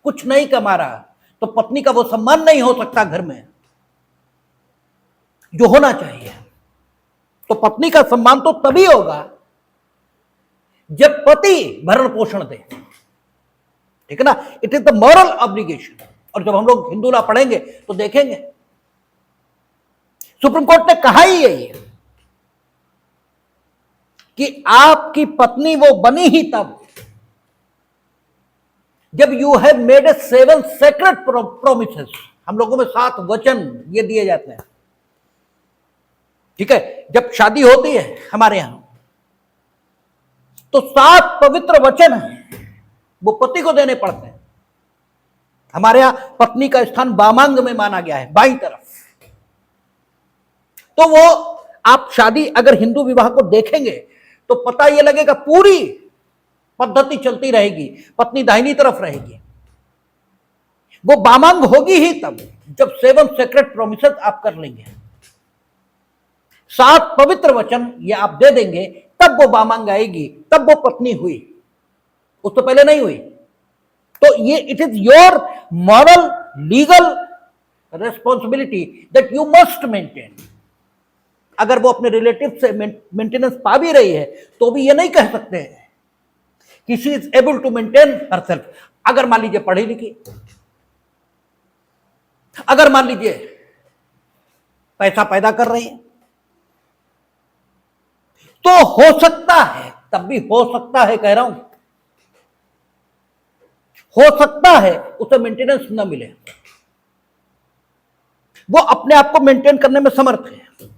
कुछ नहीं कमा रहा तो पत्नी का वो सम्मान नहीं हो सकता घर में जो होना चाहिए। तो पत्नी का सम्मान तो तभी होगा जब पति भरण पोषण दे, ठीक है ना। It is the moral obligation. और जब हम लोग हिंदू लॉ पढ़ेंगे तो देखेंगे सुप्रीम कोर्ट ने कहा ही यही है कि आपकी पत्नी वो बनी ही तब जब you have made a 7 secret promises. हम लोगों में 7 वचन ये दिए जाते हैं, ठीक है। जब शादी होती है हमारे यहां तो 7 पवित्र वचन हैं, वो पति को देने पड़ते हैं। हमारे यहां पत्नी का स्थान वामांग में माना गया है, बाईं तरफ। तो वो आप शादी अगर हिंदू विवाह को देखेंगे तो पता ये लगेगा पूरी पद्धति चलती रहेगी, पत्नी दाहिनी तरफ रहेगी। वो वामांग होगी ही तब जब 7 सेक्रेट प्रोमिसेस आप कर लेंगे, 7 पवित्र वचन ये आप दे देंगे, तब वो वामांग आएगी, तब वो पत्नी हुई, उससे पहले नहीं हुई। तो ये it is your moral legal responsibility that you must maintain. अगर वो अपने रिलेटिव से मेंटेनेंस पा भी रही है तो भी ये नहीं कह सकते कि she is able to maintain herself. अगर मान लीजिए पढ़ी लिखी, अगर मान लीजिए पैसा पैदा कर रही है, तो हो सकता है, तब भी हो सकता है कह रहा हूं, हो सकता है उसे मेंटेनेंस न मिले, वो अपने आप को मेंटेन करने में समर्थ है,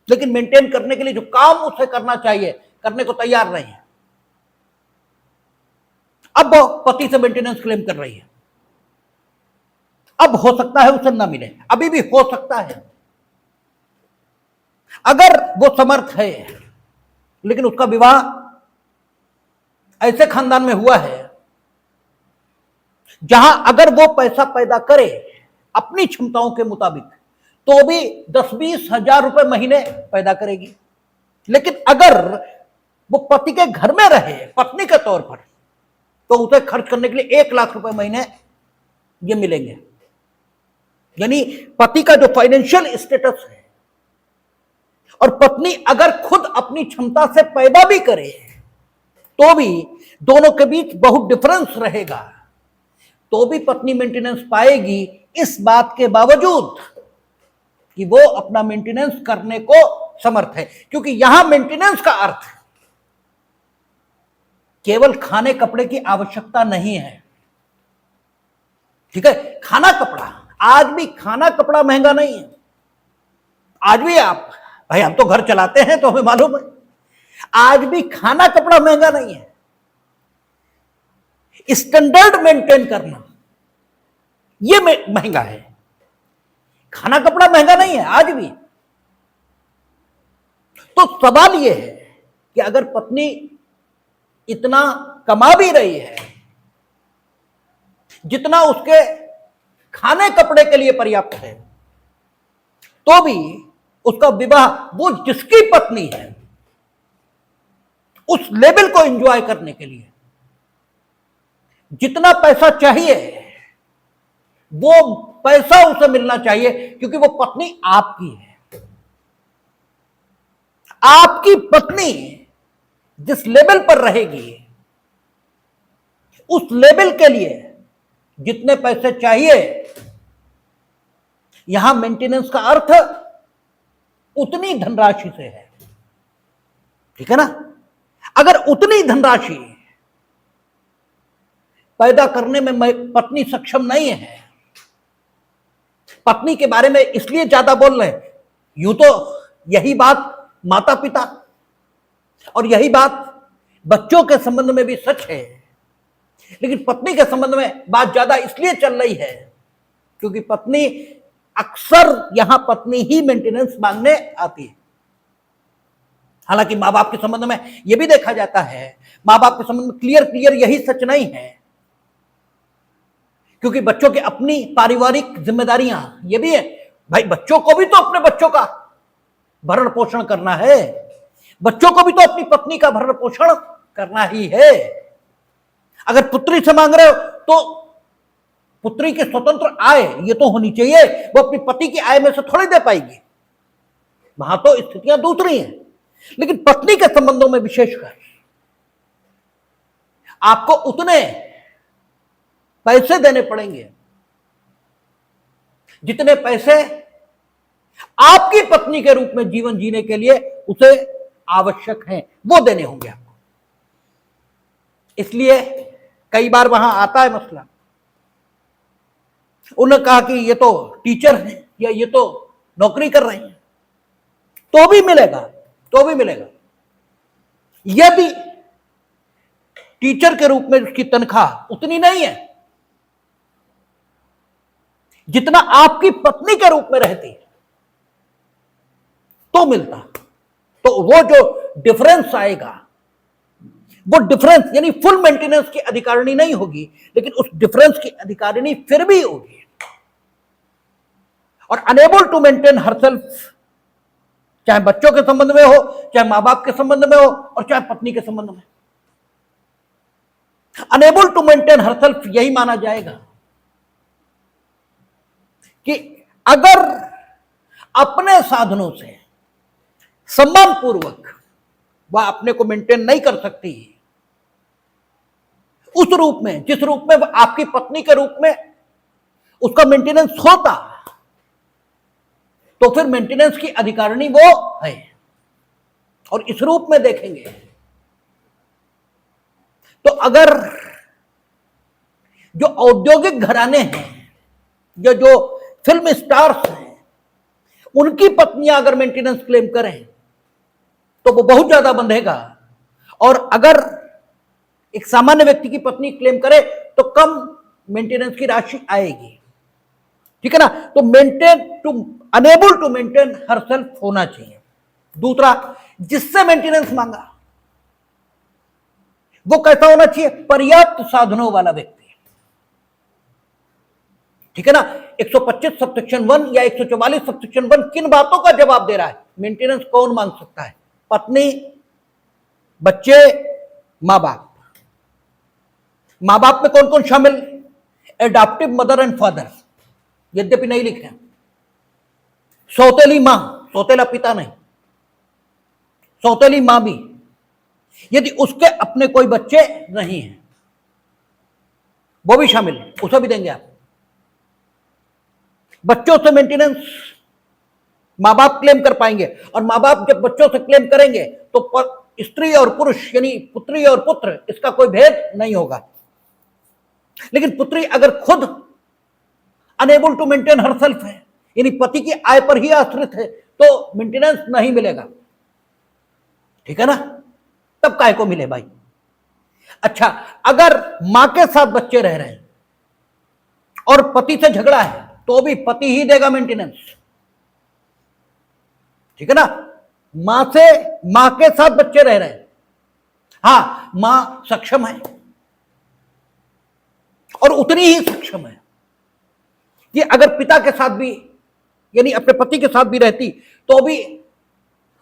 लेकिन मेंटेन करने के लिए जो काम उसे करना चाहिए करने को तैयार नहीं है। अब वो पति से मेंटेनेंस क्लेम कर रही है, अब हो सकता है उसे ना मिले, अभी भी हो सकता है। अगर वो समर्थ है लेकिन उसका विवाह ऐसे खानदान में हुआ है जहां अगर वो पैसा पैदा करे अपनी क्षमताओं के मुताबिक तो भी 10-20 हजार रुपए महीने पैदा करेगी, लेकिन अगर वो पति के घर में रहे पत्नी के तौर पर तो उसे खर्च करने के लिए 1 लाख रुपए महीने ये मिलेंगे। यानी पति का जो फाइनेंशियल स्टेटस है और पत्नी अगर खुद अपनी क्षमता से पैदा भी करे तो भी दोनों के बीच बहुत डिफरेंस रहेगा, तो भी पत्नी मेंटेनेंस पाएगी, इस बात के बावजूद कि वो अपना मेंटेनेंस करने को समर्थ है। क्योंकि यहां मेंटेनेंस का अर्थ केवल खाने कपड़े की आवश्यकता नहीं है, ठीक है। खाना कपड़ा, आज भी खाना कपड़ा महंगा नहीं है। आज भी आप, भाई हम तो घर चलाते हैं तो हमें मालूम है, आज भी खाना कपड़ा महंगा नहीं है। स्टैंडर्ड मेंटेन करना यह महंगा है, खाना कपड़ा महंगा नहीं है आज भी। तो सवाल यह है कि अगर पत्नी इतना कमा भी रही है जितना उसके खाने कपड़े के लिए पर्याप्त है, तो भी उसका विवाह वो जिसकी पत्नी है उस लेवल को एंजॉय करने के लिए जितना पैसा चाहिए वो पैसा उसे मिलना चाहिए, क्योंकि वो पत्नी आपकी है। आपकी पत्नी जिस लेवल पर रहेगी उस लेवल के लिए जितने पैसे चाहिए, यहां मेंटेनेंस का अर्थ उतनी धनराशि से है, ठीक है ना। अगर उतनी धनराशि पैदा करने में पत्नी सक्षम नहीं है, पत्नी के बारे में इसलिए ज्यादा बोल रहे हैं, यूं तो यही बात माता पिता और यही बात बच्चों के संबंध में भी सच है, लेकिन पत्नी के संबंध में बात ज्यादा इसलिए चल रही है क्योंकि पत्नी अक्सर यहां पत्नी ही मेंटेनेंस मांगने आती है। हालांकि मां बाप के संबंध में यह भी देखा जाता है, मां बाप के संबंध में क्लियर यही सच नहीं है, क्योंकि बच्चों की अपनी पारिवारिक जिम्मेदारियां ये भी है। भाई बच्चों को भी तो अपने बच्चों का भरण पोषण करना है, बच्चों को भी तो अपनी पत्नी का भरण पोषण करना ही है। अगर पुत्री से मांग रहे हो तो पुत्री की स्वतंत्र आय ये तो होनी चाहिए, वो अपनी पति की आय में से थोड़ी दे पाएगी, वहां तो स्थितियां दूसरी हैं। लेकिन पत्नी के संबंधों में विशेषकर आपको उतने पैसे देने पड़ेंगे जितने पैसे आपकी पत्नी के रूप में जीवन जीने के लिए उसे आवश्यक हैं, वो देने होंगे आपको। इसलिए कई बार वहां आता है मसला, उन्होंने कहा कि ये तो टीचर हैं या ये तो नौकरी कर रहे हैं, तो भी मिलेगा, तो भी मिलेगा। यदि टीचर के रूप में उसकी तनख्वाह उतनी नहीं है जितना आपकी पत्नी के रूप में रहती है तो मिलता, तो वो जो डिफरेंस आएगा वो डिफरेंस यानी फुल मेंटेनेंस की अधिकारिणी नहीं होगी, लेकिन उस डिफरेंस की अधिकारिणी फिर भी होगी। और अनेबल टू मेंटेन हरसेल्फ, चाहे बच्चों के संबंध में हो, चाहे मां बाप के संबंध में हो और चाहे पत्नी के संबंध में, अनेबल टू मेंटेन हरसेल्फ यही माना जाएगा कि अगर अपने साधनों से सम्मान पूर्वक वह अपने को मेंटेन नहीं कर सकती उस रूप में जिस रूप में वह आपकी पत्नी के रूप में उसका मेंटेनेंस होता, तो फिर मेंटेनेंस की अधिकारिणी वो है। और इस रूप में देखेंगे तो अगर जो औद्योगिक घराने हैं या जो फिल्म स्टार्स हैं उनकी पत्नियां अगर मेंटेनेंस क्लेम करें तो वो बहुत ज्यादा बंधेगा, और अगर एक सामान्य व्यक्ति की पत्नी क्लेम करे तो कम मेंटेनेंस की राशि आएगी, ठीक है ना। तो अनेबल टू मेंटेन हरसेल्फ होना चाहिए। दूसरा, जिससे मेंटेनेंस मांगा वो कैसा होना चाहिए, पर्याप्त साधनों वाला व्यक्ति, ठीक है ना। 125 सबसेक्शन 1 या 144 सबसेक्शन 1 किन बातों का जवाब दे रहा है, मेंटेनेंस कौन मांग सकता है, पत्नी, बच्चे, मां बाप। मां बाप में कौन कौन शामिल, एडॉप्टिव मदर एंड फादर, यद्यपि नहीं लिखे, सौतेली मां, सौतेला पिता नहीं, सौतेली मां भी, यदि उसके अपने कोई बच्चे नहीं हैं वो भी शामिल है, उसे भी देंगे आप। बच्चों से मेंटेनेंस मां बाप क्लेम कर पाएंगे, और मां बाप जब बच्चों से क्लेम करेंगे तो स्त्री और पुरुष यानी पुत्री और पुत्र इसका कोई भेद नहीं होगा। लेकिन पुत्री अगर खुद अनेबल टू मेंटेन हरसेल्फ है, यानी पति की आय पर ही आश्रित है, तो मेंटेनेंस नहीं मिलेगा। ठीक है ना, तब काय को मिले भाई। अच्छा, अगर मां के साथ बच्चे रह रहे हैं और पति से झगड़ा है तो भी पति ही देगा मेंटेनेंस। ठीक है ना, मां के साथ बच्चे रह रहे हैं, हां मां सक्षम है और उतनी ही सक्षम है कि अगर पिता के साथ भी, यानी अपने पति के साथ भी रहती तो भी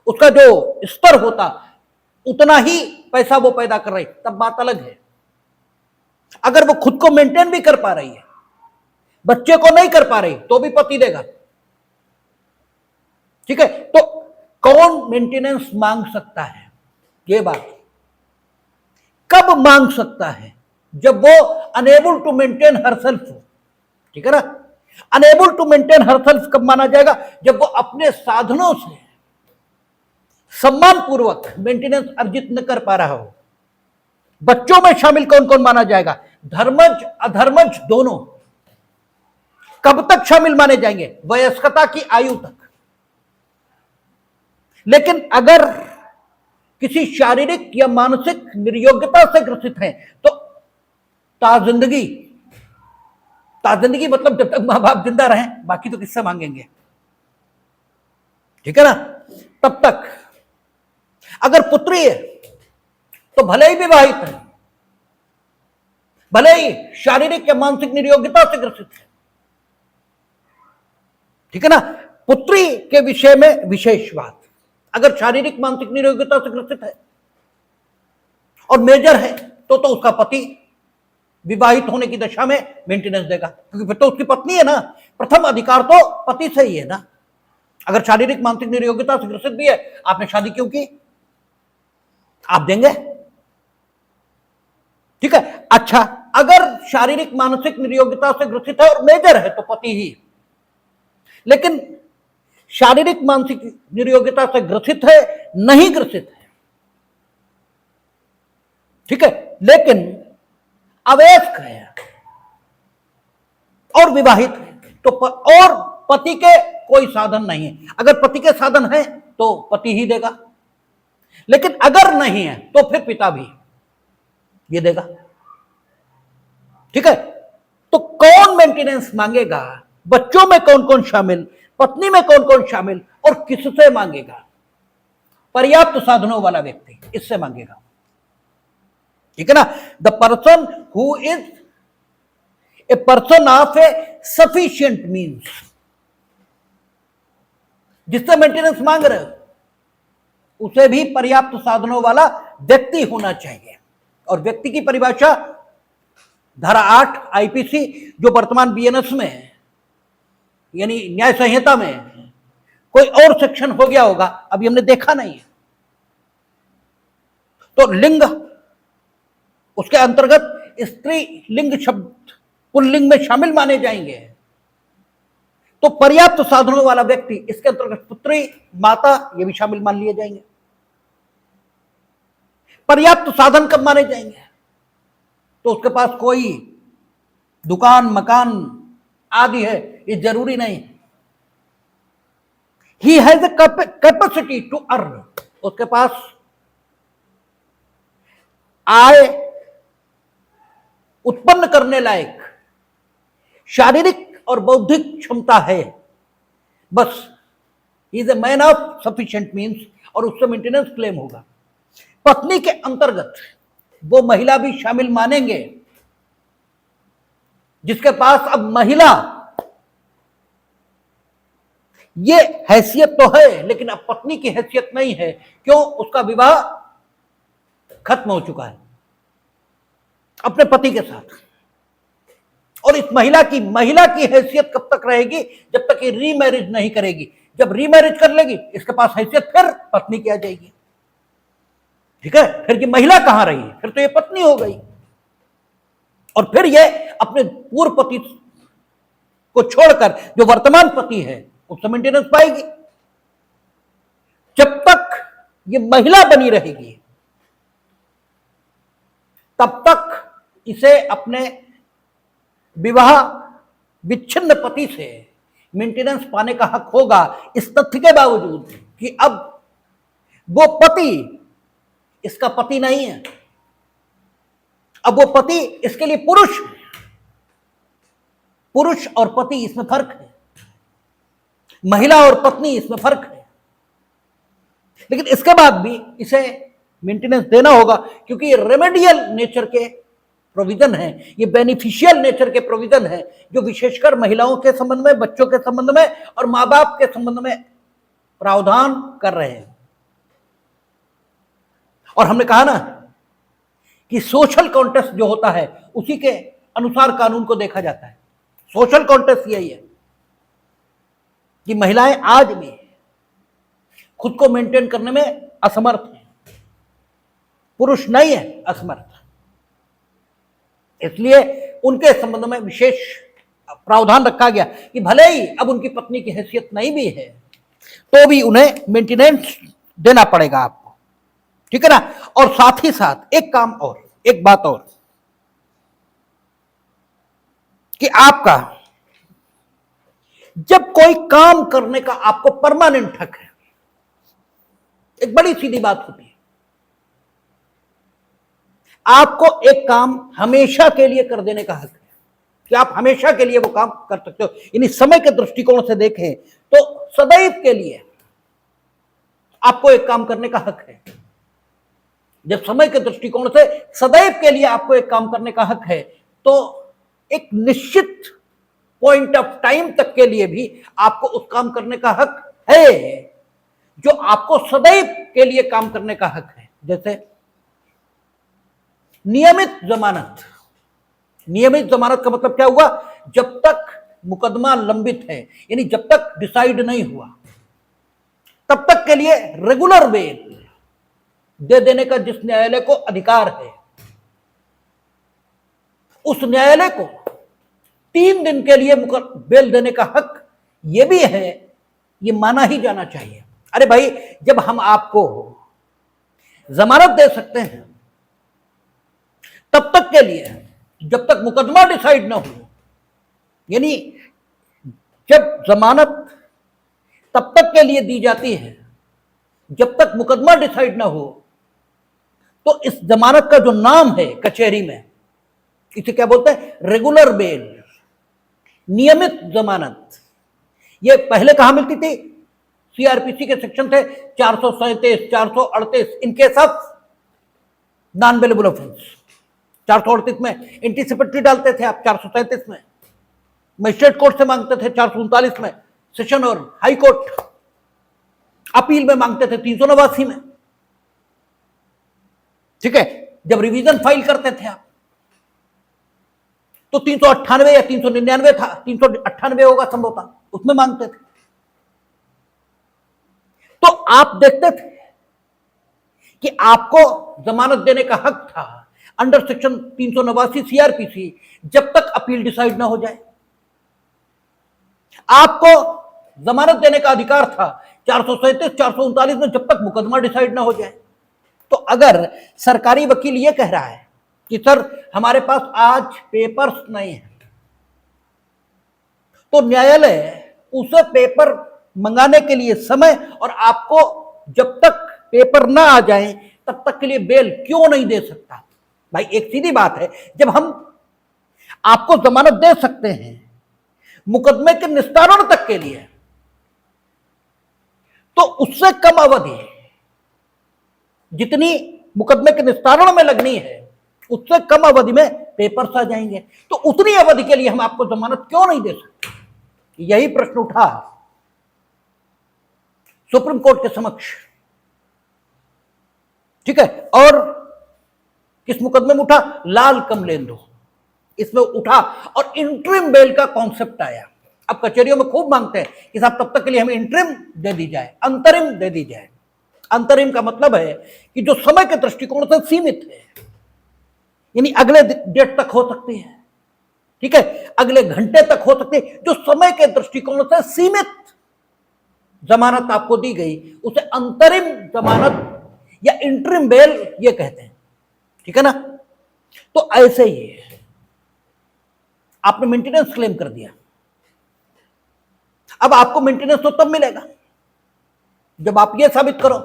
उसका जो स्तर होता उतना ही पैसा वो पैदा कर रही, तब बात अलग है। अगर वो खुद को मेंटेन भी कर पा रही है, बच्चे को नहीं कर पा रही, तो भी पति देगा। ठीक है, तो कौन मेंटेनेंस मांग सकता है? ये बात कब मांग सकता है? जब वो अनेबल टू मेंटेन हरसेल्फ हो। ठीक है ना, अनेबल टू मेंटेन हरसेल्फ कब माना जाएगा? जब वो अपने साधनों से सम्मान पूर्वक मेंटेनेंस अर्जित न कर पा रहा हो। बच्चों में शामिल कौन कौन माना जाएगा? धर्मज अधर्मज दोनों। कब तक शामिल माने जाएंगे? वयस्कता की आयु तक। लेकिन अगर किसी शारीरिक या मानसिक निर्योग्यता से ग्रसित हैं तो ताजिंदगी मतलब जब तक मां बाप जिंदा रहें, बाकी तो किससे मांगेंगे? ठीक है ना, तब तक। अगर पुत्री है तो भले ही विवाहित है, भले ही शारीरिक या मानसिक निर्योग्यता से ग्रसित है। ठीक है ना, पुत्री के विषय में विशेष बात। अगर शारीरिक मानसिक निर्योग्यता से ग्रसित है और मेजर है तो उसका पति विवाहित होने की दशा में मेंटेनेंस देगा, क्योंकि फिर तो उसकी पत्नी है ना, प्रथम अधिकार तो पति से ही है ना। अगर शारीरिक मानसिक निर्योग्यता से ग्रसित भी है, आपने शादी क्यों की? आप देंगे? ठीक है। अच्छा, अगर शारीरिक मानसिक निर्योग्यता से ग्रसित है और मेजर है तो पति ही, लेकिन शारीरिक मानसिक निर्योग्यता से ग्रसित है, नहीं ग्रसित है, ठीक है, लेकिन अवयस्क है और विवाहित है, तो और पति के कोई साधन नहीं है। अगर पति के साधन है तो पति ही देगा, लेकिन अगर नहीं है तो फिर पिता भी ये देगा। ठीक है, तो कौन मेंटेनेंस मांगेगा? बच्चों में कौन कौन शामिल, पत्नी में कौन कौन शामिल, और किससे मांगेगा? पर्याप्त साधनों वाला व्यक्ति इससे मांगेगा। ठीक है ना, the person who is a person of A sufficient means, जिससे मेंटेनेंस मांग रहे हो उसे भी पर्याप्त साधनों वाला व्यक्ति होना चाहिए। और व्यक्ति की परिभाषा धारा 8 आईपीसी, जो वर्तमान बीएनएस में है, यानी न्याय संहिता में है, कोई और सेक्शन हो गया होगा, अभी हमने देखा नहीं है, तो लिंग उसके अंतर्गत स्त्री लिंग शब्द पुल्लिंग में शामिल माने जाएंगे। तो पर्याप्त साधनों वाला व्यक्ति, इसके अंतर्गत पुत्री, माता, ये भी शामिल मान लिए जाएंगे। पर्याप्त साधन कब माने जाएंगे? तो उसके पास कोई दुकान मकान आदि है, ये जरूरी नहीं। He has a capacity to earn, उसके पास आय उत्पन्न करने लायक शारीरिक और बौद्धिक क्षमता है, बस। He is a man of sufficient means, और उससे मेंटेनेंस क्लेम होगा। पत्नी के अंतर्गत वो महिला भी शामिल मानेंगे जिसके पास अब महिला ये हैसियत तो है, लेकिन अब पत्नी की हैसियत नहीं है। क्यों? उसका विवाह खत्म हो चुका है अपने पति के साथ। और इस महिला की हैसियत कब तक रहेगी? जब तक ये रीमैरिज नहीं करेगी। जब रीमैरिज कर लेगी, इसके पास हैसियत फिर पत्नी की आ जाएगी। ठीक है, फिर ये महिला कहां रही? फिर तो ये पत्नी हो गई, और फिर ये अपने पूर्व पति को छोड़कर जो वर्तमान पति है उससे मेंटेनेंस पाएगी। जब तक ये महिला बनी रहेगी तब तक इसे अपने विवाह विच्छिन्न पति से मेंटेनेंस पाने का हक होगा, इस तथ्य के बावजूद कि अब वो पति इसका पति नहीं है, अब वो पति इसके लिए पुरुष है। पुरुष और पति इसमें फर्क है, महिला और पत्नी इसमें फर्क है, लेकिन इसके बाद भी इसे मेंटेनेंस देना होगा, क्योंकि ये रेमेडियल नेचर के प्रोविजन है, ये बेनिफिशियल नेचर के प्रोविजन है, जो विशेषकर महिलाओं के संबंध में, बच्चों के संबंध में और मां बाप के संबंध में प्रावधान कर रहे हैं। और हमने कहा ना कि सोशल कॉन्टेक्स्ट जो होता है उसी के अनुसार कानून को देखा जाता है। सोशल कॉन्टेक्स्ट यही है कि महिलाएं आज भी खुद को मेंटेन करने में असमर्थ हैं, पुरुष नहीं है असमर्थ, इसलिए उनके संबंध में विशेष प्रावधान रखा गया कि भले ही अब उनकी पत्नी की हैसियत नहीं भी है तो भी उन्हें मेंटेनेंस देना पड़ेगा आपको, ठीक है ना। और साथ ही साथ एक काम और, एक बात और, कि आपका जब कोई काम करने का आपको परमानेंट हक है, एक बड़ी सीधी बात होती है, आपको एक काम हमेशा के लिए कर देने का हक है कि आप हमेशा के लिए वो काम कर सकते हो। यानी समय के दृष्टिकोण से देखें तो सदैव के लिए आपको एक काम करने का हक है। जब समय के दृष्टिकोण से सदैव के लिए आपको एक काम करने का हक है, तो एक निश्चित पॉइंट ऑफ टाइम तक के लिए भी आपको उस काम करने का हक है जो आपको सदैव के लिए काम करने का हक है। जैसे नियमित जमानत। नियमित जमानत का मतलब क्या हुआ? जब तक मुकदमा लंबित है, यानी जब तक डिसाइड नहीं हुआ, तब तक के लिए रेगुलर बेल दे देने का जिस न्यायालय को अधिकार है, उस न्यायालय को 3 दिन के लिए बेल देने का हक यह भी है, ये माना ही जाना चाहिए। अरे भाई, जब हम आपको जमानत दे सकते हैं तब तक के लिए, जब तक मुकदमा डिसाइड ना हो, यानी जब जमानत तब तक के लिए दी जाती है जब तक मुकदमा डिसाइड ना हो, तो इस जमानत का जो नाम है कचहरी में, इसे क्या बोलते हैं? रेगुलर बेल, नियमित जमानत। ये पहले कहां मिलती थी? सीआरपीसी के सेक्शन थे 437, 438 in case of non bailable offence. 438 में एंटीसिपेटरी डालते थे आप, 437 में मजिस्ट्रेट कोर्ट से मांगते थे, 439 में सेशन और हाई कोर्ट अपील में मांगते थे, 389 में, ठीक है। जब रिवीजन फाइल करते थे आप तो 398 या 399 था, 398 होगा संभवतः, उसमें मांगते थे। तो आप देखते थे कि आपको जमानत देने का हक था अंडर सेक्शन 389 सीआरपीसी, जब तक अपील डिसाइड ना हो जाए। आपको जमानत देने का अधिकार था 437, 439 में, जब तक मुकदमा डिसाइड ना हो जाए। तो अगर सरकारी वकील यह कह रहा है कि सर हमारे पास आज पेपर्स नहीं है, तो न्यायालय उसे पेपर मंगाने के लिए समय और आपको जब तक पेपर ना आ जाए तब तक के लिए बेल क्यों नहीं दे सकता? भाई एक सीधी बात है, जब हम आपको जमानत दे सकते हैं मुकदमे के निस्तारण तक के लिए, तो उससे कम अवधि जितनी मुकदमे के निस्तारण में लगनी है, उससे कम अवधि में पेपर्स आ जाएंगे, तो उतनी अवधि के लिए हम आपको जमानत क्यों नहीं दे सकते? यही प्रश्न उठा सुप्रीम कोर्ट के समक्ष, ठीक है। और किस मुकदमे में उठा? लाल कमलेंदु, इसमें उठा और इंटरिम बेल का कॉन्सेप्ट आया। अब कचहरियों में खूब मांगते हैं कि साहब तब तक के लिए हमें इंटरिम दे दी जाए, अंतरिम दे दी जाए। अंतरिम का मतलब है कि जो समय के दृष्टिकोण से सीमित है, यानी अगले डेट तक हो सकती है, ठीक है, अगले घंटे तक हो सकती है, जो समय के दृष्टिकोण से सीमित जमानत आपको दी गई उसे अंतरिम जमानत या इंटरिम बेल ये कहते हैं, ठीक है ना। तो ऐसे ही आपने मेंटेनेंस क्लेम कर दिया, अब आपको मेंटेनेंस तो तब मिलेगा जब आप ये साबित करो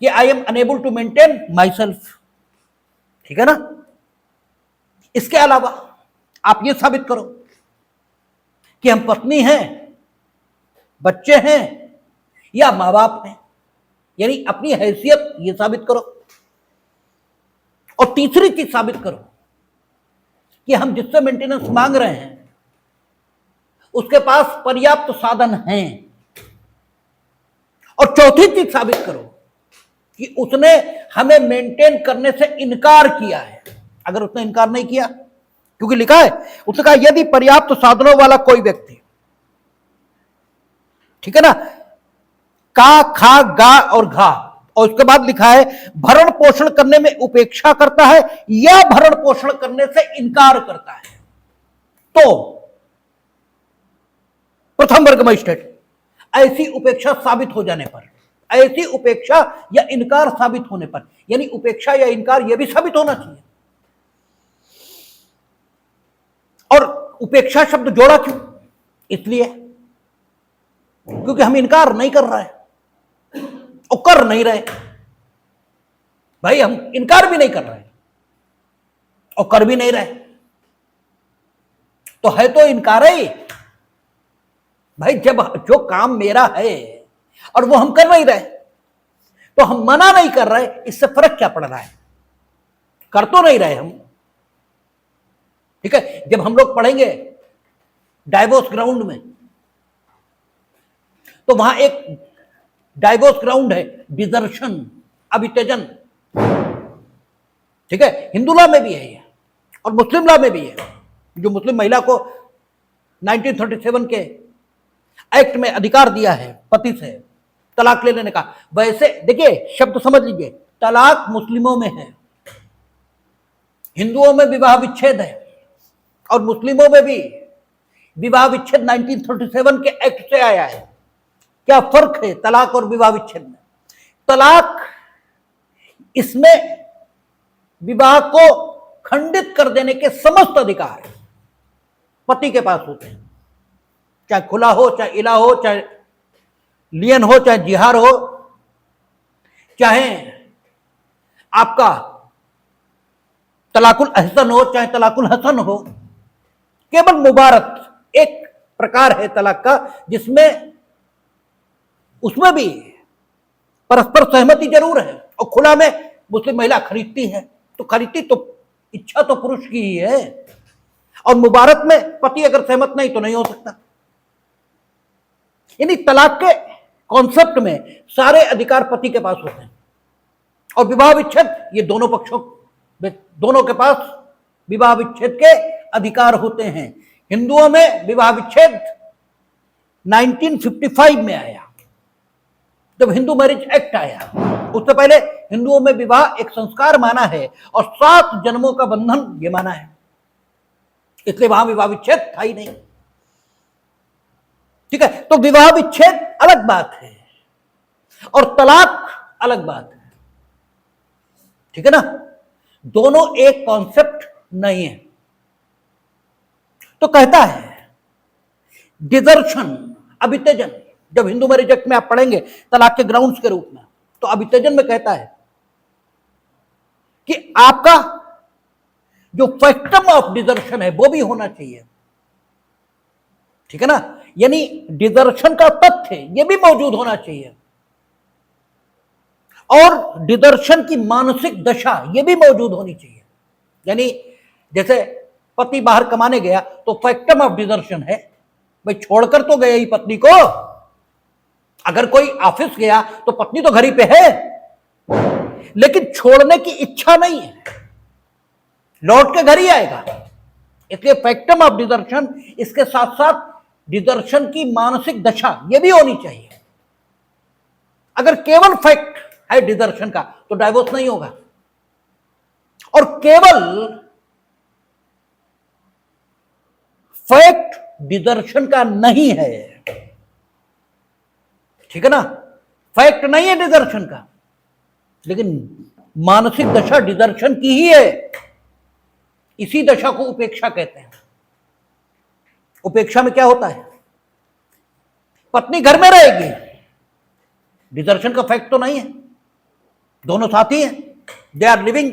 कि I am enable to maintain myself, ठीक है ना। इसके अलावा आप ये साबित करो कि हम पत्नी हैं, बच्चे हैं या मां बाप हैं, यानी अपनी हैसियत ये साबित करो। और तीसरी चीज साबित करो कि हम जिससे मेंटेनेंस मांग रहे हैं उसके पास पर्याप्त साधन हैं। और चौथी चीज साबित करो कि उसने हमें मेंटेन करने से इनकार किया है। अगर उसने इनकार नहीं किया, क्योंकि लिखा है, उसने कहा यदि पर्याप्त साधनों वाला कोई व्यक्ति, ठीक है ना, का, खा, गा और घा, और उसके बाद लिखा है भरण पोषण करने में उपेक्षा करता है या भरण पोषण करने से इनकार करता है, तो प्रथम वर्ग मजिस्ट्रेट ऐसी उपेक्षा साबित हो जाने पर, ऐसी उपेक्षा या इनकार साबित होने पर, यानी उपेक्षा या इनकार यह भी साबित होना चाहिए। और उपेक्षा शब्द जोड़ा क्यों? इसलिए क्योंकि हम इनकार नहीं कर रहे और कर नहीं रहे। भाई हम इनकार भी नहीं कर रहे और कर भी नहीं रहे, तो है तो इनकार ही। भाई जब जो काम मेरा है और वो हम कर नहीं रहे, तो हम मना नहीं कर रहे, इससे फर्क क्या पड़ रहा है? कर तो नहीं रहे हम, ठीक है। जब हम लोग पढ़ेंगे डाइवोर्स ग्राउंड में, तो वहां एक डाइवोर्स ग्राउंड है डिजर्शन, अभित्यजन, ठीक है। हिंदू लॉ में भी है ये और मुस्लिम लॉ में भी है। जो मुस्लिम महिला को 1937 के एक्ट में अधिकार दिया है पति से तलाक ले लेने का, वैसे देखिए शब्द समझ लीजिए, तलाक मुस्लिमों में है, हिंदुओं में विवाह विच्छेद है और मुस्लिमों में भी विवाह विच्छेद 1937 के एक्ट से आया है। क्या फर्क है तलाक और विवाह विच्छेद में? तलाक, इसमें विवाह को खंडित कर देने के समस्त अधिकार पति के पास होते हैं, चाहे खुला हो, चाहे इला हो, चाहे लियन हो, चाहे जिहार हो, चाहे आपका तलाकुल अहसन हो, चाहे तलाकुल हसन हो। केवल मुबारक एक प्रकार है तलाक का जिसमें उसमें भी परस्पर सहमति जरूर है, और खुला में मुस्लिम महिला खरीदती है, तो खरीदती तो इच्छा तो पुरुष की ही है, और मुबारक में पति अगर सहमत नहीं तो नहीं हो सकता। यानी तलाक के कॉन्सेप्ट में सारे अधिकार पति के पास होते हैं, और विवाह विच्छेद ये दोनों पक्षों, दोनों के पास विवाह विच्छेद के अधिकार होते हैं। हिंदुओं में विवाह विच्छेद 1955 में आया, जब हिंदू मैरिज एक्ट आया। उससे पहले हिंदुओं में विवाह एक संस्कार माना है और 7 जन्मों का बंधन ये माना है, इसलिए वहां विवाह विच्छेद था ही नहीं, ठीक है। तो विवाह विच्छेद अलग बात है और तलाक अलग बात है, ठीक है ना। दोनों एक कॉन्सेप्ट नहीं है। तो कहता है डिजर्शन, अभित्यजन, जब हिंदू मैरिज एक्ट में आप पढ़ेंगे तलाक के ग्राउंड्स के रूप में, तो अभित्यजन में कहता है कि आपका जो फैक्टम ऑफ डिजर्शन है वो भी होना चाहिए, ठीक है ना। यानी डिजर्शन का तथ्य ये भी मौजूद होना चाहिए, और डिजर्शन की मानसिक दशा ये भी मौजूद होनी चाहिए। यानी जैसे पति बाहर कमाने गया तो फैक्टम ऑफ डिजर्शन है, भाई छोड़कर तो गया ही पत्नी को। अगर कोई ऑफिस गया तो पत्नी तो घर ही पे है, लेकिन छोड़ने की इच्छा नहीं है, लौट के घर ही आएगा। इसलिए फैक्टम ऑफ डिजर्शन, इसके साथ साथ डिजर्शन की मानसिक दशा यह भी होनी चाहिए। अगर केवल फैक्ट है डिजर्शन का तो डाइवोर्स नहीं होगा, और केवल फैक्ट डिजर्शन का नहीं है, ठीक है ना। फैक्ट नहीं है डिजर्शन का, लेकिन मानसिक दशा डिजर्शन की ही है। इसी दशा को उपेक्षा कहते हैं। उपेक्षा में क्या होता है? पत्नी घर में रहेगी, डिजर्शन का फैक्ट तो नहीं है, दोनों साथी हैं, they are living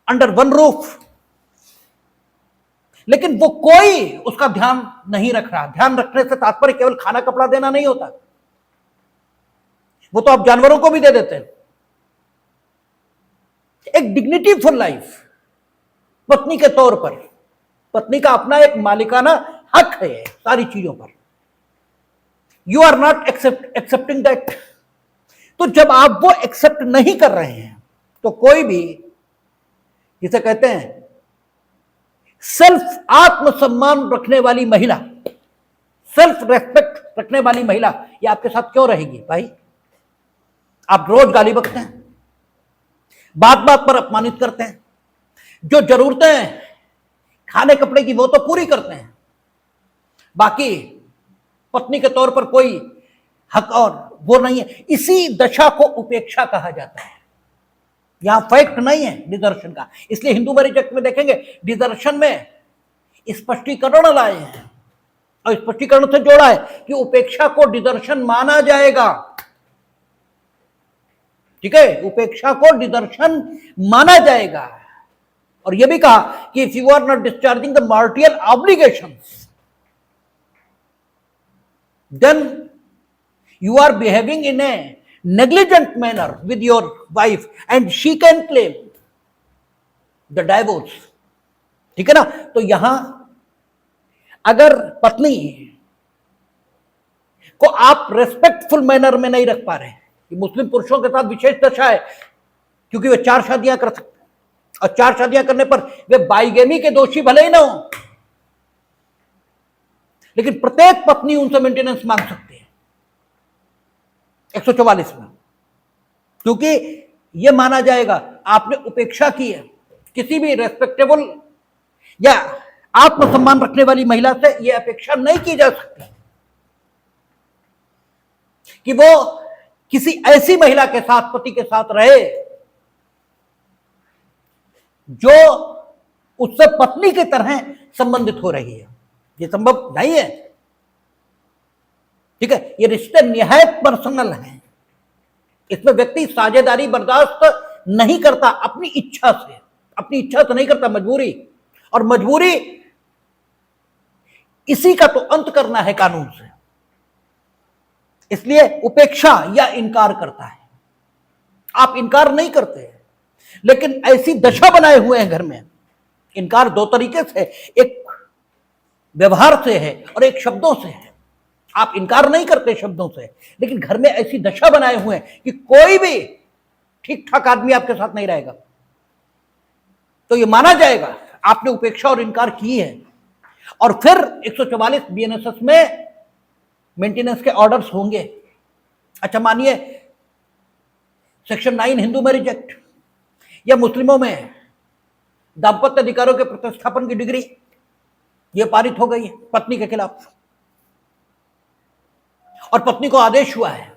under one roof, लेकिन वो कोई उसका ध्यान नहीं रख रहा। ध्यान रखने से तात्पर्य केवल खाना कपड़ा देना नहीं होता, वो तो आप जानवरों को भी दे देते हैं। एक डिग्निटी फुल लाइफ पत्नी के तौर पर, पत्नी का अपना एक मालिकाना हक है सारी चीजों पर। You are not accepting that. तो जब आप वो एक्सेप्ट नहीं कर रहे हैं तो कोई भी, जिसे कहते हैं सेल्फ आत्मसम्मान रखने वाली महिला, सेल्फ रेस्पेक्ट रखने वाली महिला, ये आपके साथ क्यों रहेगी भाई? आप रोज गाली बकते हैं, बात बात पर अपमानित करते हैं, जो जरूरतें हैं खाने कपड़े की वो तो पूरी करते हैं, बाकी पत्नी के तौर पर कोई हक और वो नहीं है। इसी दशा को उपेक्षा कहा जाता है। यहां फैक्ट नहीं है डिजर्शन का, इसलिए हिंदू मैरिज एक्ट में देखेंगे डिजर्शन में स्पष्टीकरण लाए हैं और स्पष्टीकरण से जोड़ा है कि उपेक्षा को डिजर्शन माना जाएगा। ठीक है, उपेक्षा को डिजर्शन माना जाएगा। और यह भी कहा कि if you are not discharging the martial obligations then you are behaving in a negligent manner with your wife and she can claim the divorce। ठीक है ना? तो यहां अगर पत्नी को आप रेस्पेक्टफुल मैनर में नहीं रख पा रहे, कि मुस्लिम पुरुषों के साथ विशेष दशा है क्योंकि वे 4 शादियां कर सकते हैं और 4 शादियां करने पर वे बाइगेमी के दोषी भले ही ना हो, लेकिन प्रत्येक पत्नी उनसे मेंटेनेंस मांग सकती है 144 में, क्योंकि यह माना जाएगा आपने उपेक्षा की है। किसी भी रेस्पेक्टेबल या आत्मसम्मान रखने वाली महिला से यह अपेक्षा नहीं की जा सकती कि वो किसी ऐसी महिला के साथ, पति के साथ रहे जो उससे पत्नी की तरह संबंधित हो रही है। ये संभव नहीं है। ठीक है, ये रिश्ते निहायत पर्सनल हैं, इसमें व्यक्ति साझेदारी बर्दाश्त नहीं करता अपनी इच्छा से, अपनी इच्छा से नहीं करता, मजबूरी, और मजबूरी इसी का तो अंत करना है कानून से, इसलिए उपेक्षा या इनकार करता है। आप इनकार नहीं करते, लेकिन ऐसी दशा बनाए हुए हैं घर में। इनकार 2 तरीके से, एक व्यवहार से है और एक शब्दों से है। आप इनकार नहीं करते शब्दों से, लेकिन घर में ऐसी दशा बनाए हुए हैं कि कोई भी ठीक ठाक आदमी आपके साथ नहीं रहेगा, तो यह माना जाएगा आपने उपेक्षा और इनकार की है। और फिर 144 बीएनएसएस में मेंटेनेंस के ऑर्डर्स होंगे। अच्छा, मानिए सेक्शन 9 हिंदू मैरिज एक्ट या मुस्लिमों में दाम्पत्य अधिकारों के प्रतिस्थापन की डिग्री यह पारित हो गई है पत्नी के खिलाफ, और पत्नी को आदेश हुआ है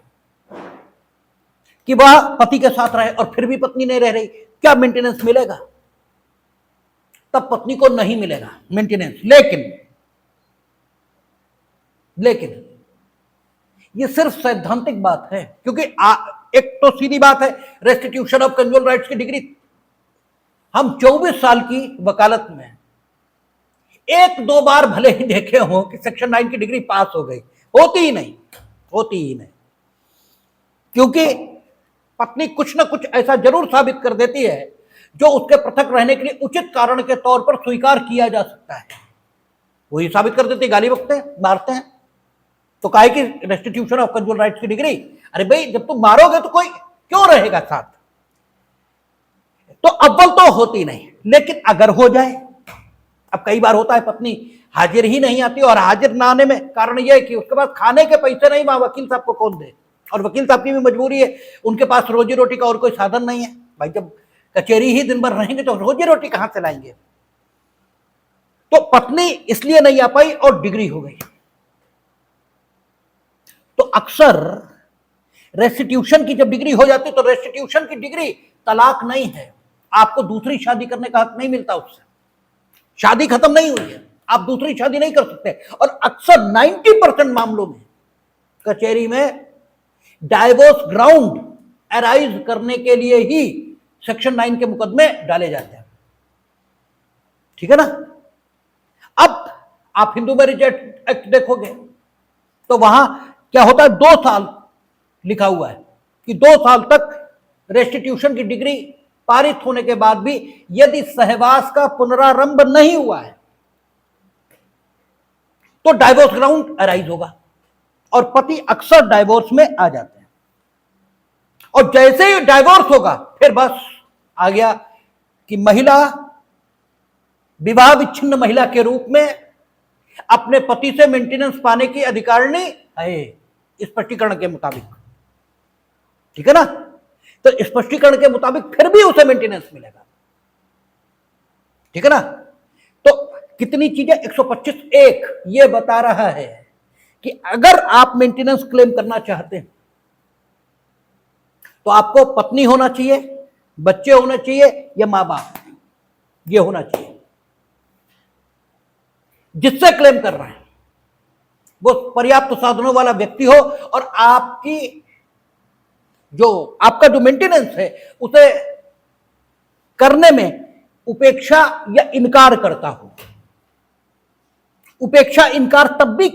कि वह पति के साथ रहे और फिर भी पत्नी नहीं रह रही, क्या मेंटेनेंस मिलेगा? तब पत्नी को नहीं मिलेगा मेंटेनेंस। लेकिन यह सिर्फ सैद्धांतिक बात है, क्योंकि एक तो सीधी बात है रेस्टिट्यूशन ऑफ कंजुगल राइट्स की डिग्री। हम 24 साल की वकालत में 1-2 बार भले ही देखे हो कि सेक्शन 9 की डिग्री पास हो गई, होती ही नहीं, क्योंकि पत्नी कुछ ना कुछ ऐसा जरूर साबित कर देती है जो उसके पृथक रहने के लिए उचित कारण के तौर पर स्वीकार किया जा सकता है। वही साबित कर देती, गाली बकते हैं, मारते हैं, तो काहे कि रेस्टिट्यूशन ऑफ कंजुगल राइट्स की डिग्री। अरे भाई, जब तुम मारोगे तो कोई क्यों रहेगा साथ? तो अव्वल तो होती नहीं, लेकिन अगर हो जाए, अब कई बार होता है पत्नी हाजिर ही नहीं आती, और हाजिर ना आने में कारण यह है कि उसके पास खाने के पैसे नहीं, वहां वकील साहब को कौन दे, और वकील साहब की भी मजबूरी है, उनके पास रोजी रोटी का और कोई साधन नहीं है। भाई, जब कचहरी ही दिन भर रहेंगे तो रोजी रोटी कहां से लाएंगे? तो पत्नी इसलिए नहीं आ पाई और डिग्री हो गई। तो अक्सर रेस्टिट्यूशन की जब डिग्री हो जाती तो रेस्टिट्यूशन की डिग्री तलाक नहीं है, आपको दूसरी शादी करने का हक नहीं मिलता उससे। शादी खत्म नहीं हुई है, आप दूसरी शादी नहीं कर सकते। और अक्सर 90% मामलों में कचहरी में डाइवोर्स ग्राउंड अराइज करने के लिए ही सेक्शन 9 के मुकदमे डाले जाते हैं, ठीक है ना। अब आप हिंदू मैरिज एक्ट देखोगे तो वहां क्या होता है, 2 साल लिखा हुआ है कि 2 साल तक रेस्टिट्यूशन की डिग्री पारित होने के बाद भी यदि सहवास का पुनरारंभ नहीं हुआ है तो डाइवोर्स ग्राउंड अराइज होगा, और पति अक्सर डाइवोर्स में आ जाते हैं। और जैसे ही डाइवोर्स होगा फिर बस आ गया कि महिला विवाह विच्छिन्न महिला के रूप में अपने पति से मेंटेनेंस पाने की अधिकारिणी है, स्पष्टीकरण के मुताबिक, ठीक है ना। तो स्पष्टीकरण के मुताबिक फिर भी उसे मेंटेनेंस मिलेगा, ठीक है ना। तो कितनी चीजें, 125(1) ये बता रहा है कि अगर आप मेंटेनेंस क्लेम करना चाहते हैं तो आपको पत्नी होना चाहिए, बच्चे होने चाहिए या मां बाप, ये होना चाहिए। जिससे क्लेम कर रहे हैं वो पर्याप्त साधनों वाला व्यक्ति हो और आपका जो मेंटेनेंस है उसे करने में उपेक्षा या इनकार करता हो। उपेक्षा इनकार तब भी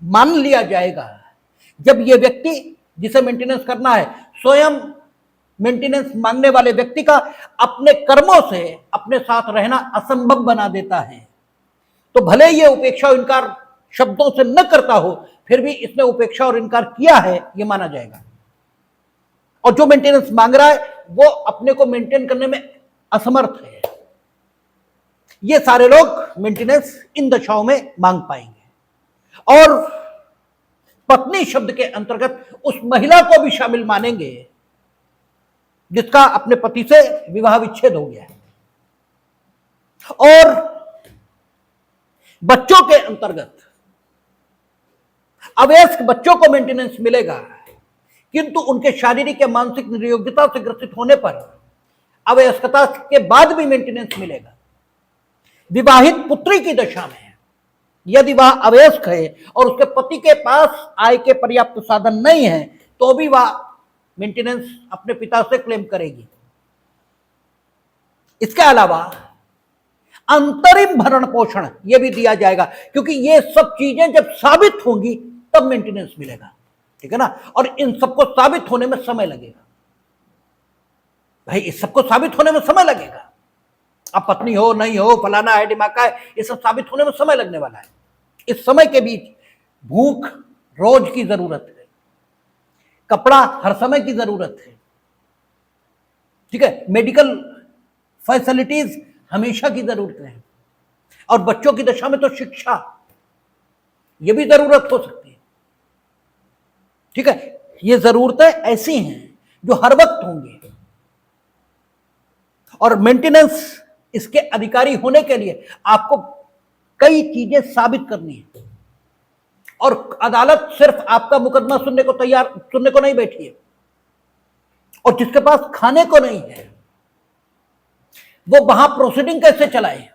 मान लिया जाएगा जब यह व्यक्ति जिसे मेंटेनेंस करना है स्वयं मेंटेनेंस मांगने वाले व्यक्ति का अपने कर्मों से अपने साथ रहना असंभव बना देता है। तो भले ये उपेक्षा और इनकार शब्दों से न करता हो, फिर भी इसने उपेक्षा और इनकार किया है ये माना जाएगा। और जो मेंटेनेंस मांग रहा है वो अपने को मेंटेन करने में असमर्थ है। ये सारे लोग मेंटेनेंस इन दशाओं में मांग पाएंगे और पत्नी शब्द के अंतर्गत उस महिला को भी शामिल मानेंगे जिसका अपने पति से विवाह विच्छेद हो गया है। और बच्चों के अंतर्गत अवयस्क बच्चों को मेंटेनेंस मिलेगा, किंतु उनके शारीरिक या मानसिक निर्योग्यता से ग्रसित होने पर अवयस्कता के बाद भी मेंटेनेंस मिलेगा। विवाहित पुत्री की दशा में यदि वह अवयस्क है और उसके पति के पास आय के पर्याप्त साधन नहीं है तो भी वह मेंटेनेंस अपने पिता से क्लेम करेगी। इसके अलावा अंतरिम भरण पोषण यह भी दिया जाएगा, क्योंकि ये सब चीजें जब साबित होंगी तब मेंटेनेंस मिलेगा, ठीक है ना। और इन सबको साबित होने में समय लगेगा भाई, इस सबको साबित होने में समय लगेगा। अब पत्नी हो नहीं हो, फलाना है ढिमाका है, ये सब साबित होने में समय लगने वाला है। इस समय के बीच भूख रोज की जरूरत है, कपड़ा हर समय की जरूरत है, ठीक है, मेडिकल फैसिलिटीज हमेशा की जरूरत है, और बच्चों की दशा में तो शिक्षा ये भी जरूरत हो सकती है, ठीक है। ये जरूरतें ऐसी हैं जो हर वक्त होंगी और मेंटेनेंस इसके अधिकारी होने के लिए आपको कई चीजें साबित करनी है। और अदालत सिर्फ आपका मुकदमा सुनने को नहीं बैठी है, और जिसके पास खाने को नहीं है वो वहां प्रोसीडिंग कैसे चलाए,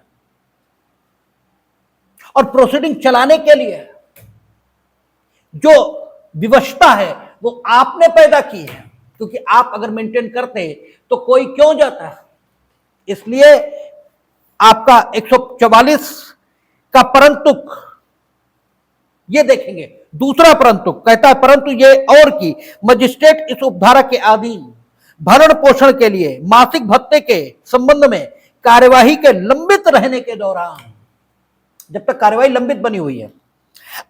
और प्रोसीडिंग चलाने के लिए जो विवशता है वो आपने पैदा की है, क्योंकि आप अगर मेंटेन करते तो कोई क्यों जाता है। इसलिए आपका 144 का परंतुक ये देखेंगे, दूसरा परंतुक कहता है परंतु ये और की मजिस्ट्रेट इस उपधारा के अधीन भरण पोषण के लिए मासिक भत्ते के संबंध में कार्यवाही के लंबित रहने के दौरान, जब तक कार्यवाही लंबित बनी हुई है,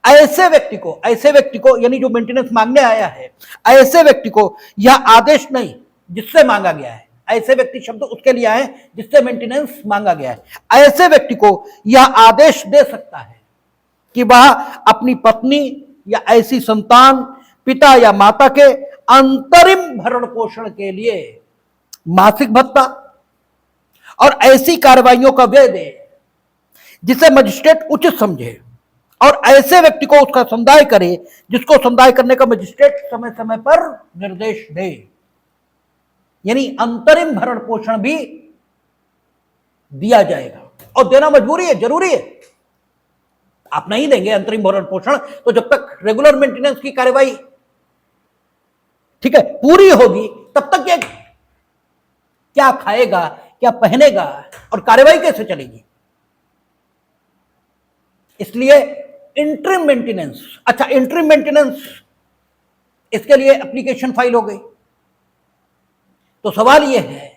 ऐसे व्यक्ति को यानी जो मेंटेनेंस मांगने आया है, ऐसे व्यक्ति को यह आदेश नहीं जिससे मांगा गया है, ऐसे व्यक्ति शब्द उसके लिए आए जिससे मेंटेनेंस मांगा गया है, ऐसे व्यक्ति को यह आदेश दे सकता है कि वह अपनी पत्नी या ऐसी संतान, पिता या माता के अंतरिम भरण पोषण के लिए मासिक भत्ता और ऐसी कार्रवाइयों का व्यय दे जिसे मजिस्ट्रेट उचित समझे, और ऐसे व्यक्ति को उसका समुदाय करे जिसको समुदाय करने का मजिस्ट्रेट समय समय पर निर्देश दे। यानी अंतरिम भरण पोषण भी दिया जाएगा, और देना मजबूरी है, जरूरी है। आप नहीं देंगे अंतरिम भरण पोषण तो जब तक रेगुलर मेंटेनेंस की कार्यवाही, ठीक है, पूरी होगी तब तक ये क्या खाएगा, क्या पहनेगा और कार्यवाही कैसे चलेगी। इसलिए इंटरिम मेंटेनेंस, अच्छा इंटरिम मेंटेनेंस, इसके लिए एप्लीकेशन फाइल हो गई। तो सवाल यह है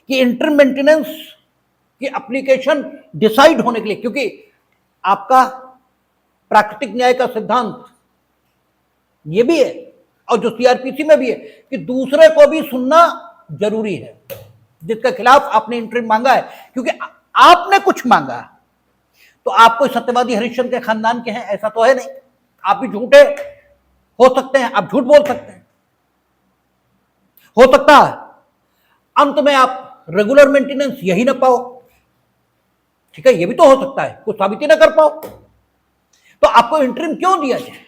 कि इंटरिम मेंटेनेंस की एप्लीकेशन डिसाइड होने के लिए, क्योंकि आपका प्राकृतिक न्याय का सिद्धांत यह भी है और जो सीआरपीसी में भी है कि दूसरे को भी सुनना जरूरी है जिसके खिलाफ आपने इंटरिम मांगा है, क्योंकि आपने कुछ मांगा तो आप कोई सत्यवादी हरिश्चंद्र के खानदान के हैं ऐसा तो है नहीं। आप भी झूठे हो सकते हैं, आप झूठ बोल सकते हैं, हो सकता है अंत में आप रेगुलर मेंटेनेंस यही ना पाओ, ठीक है, ये भी तो हो सकता है, कुछ साबित ही ना कर पाओ, तो आपको इंटरिम क्यों दिया जाए।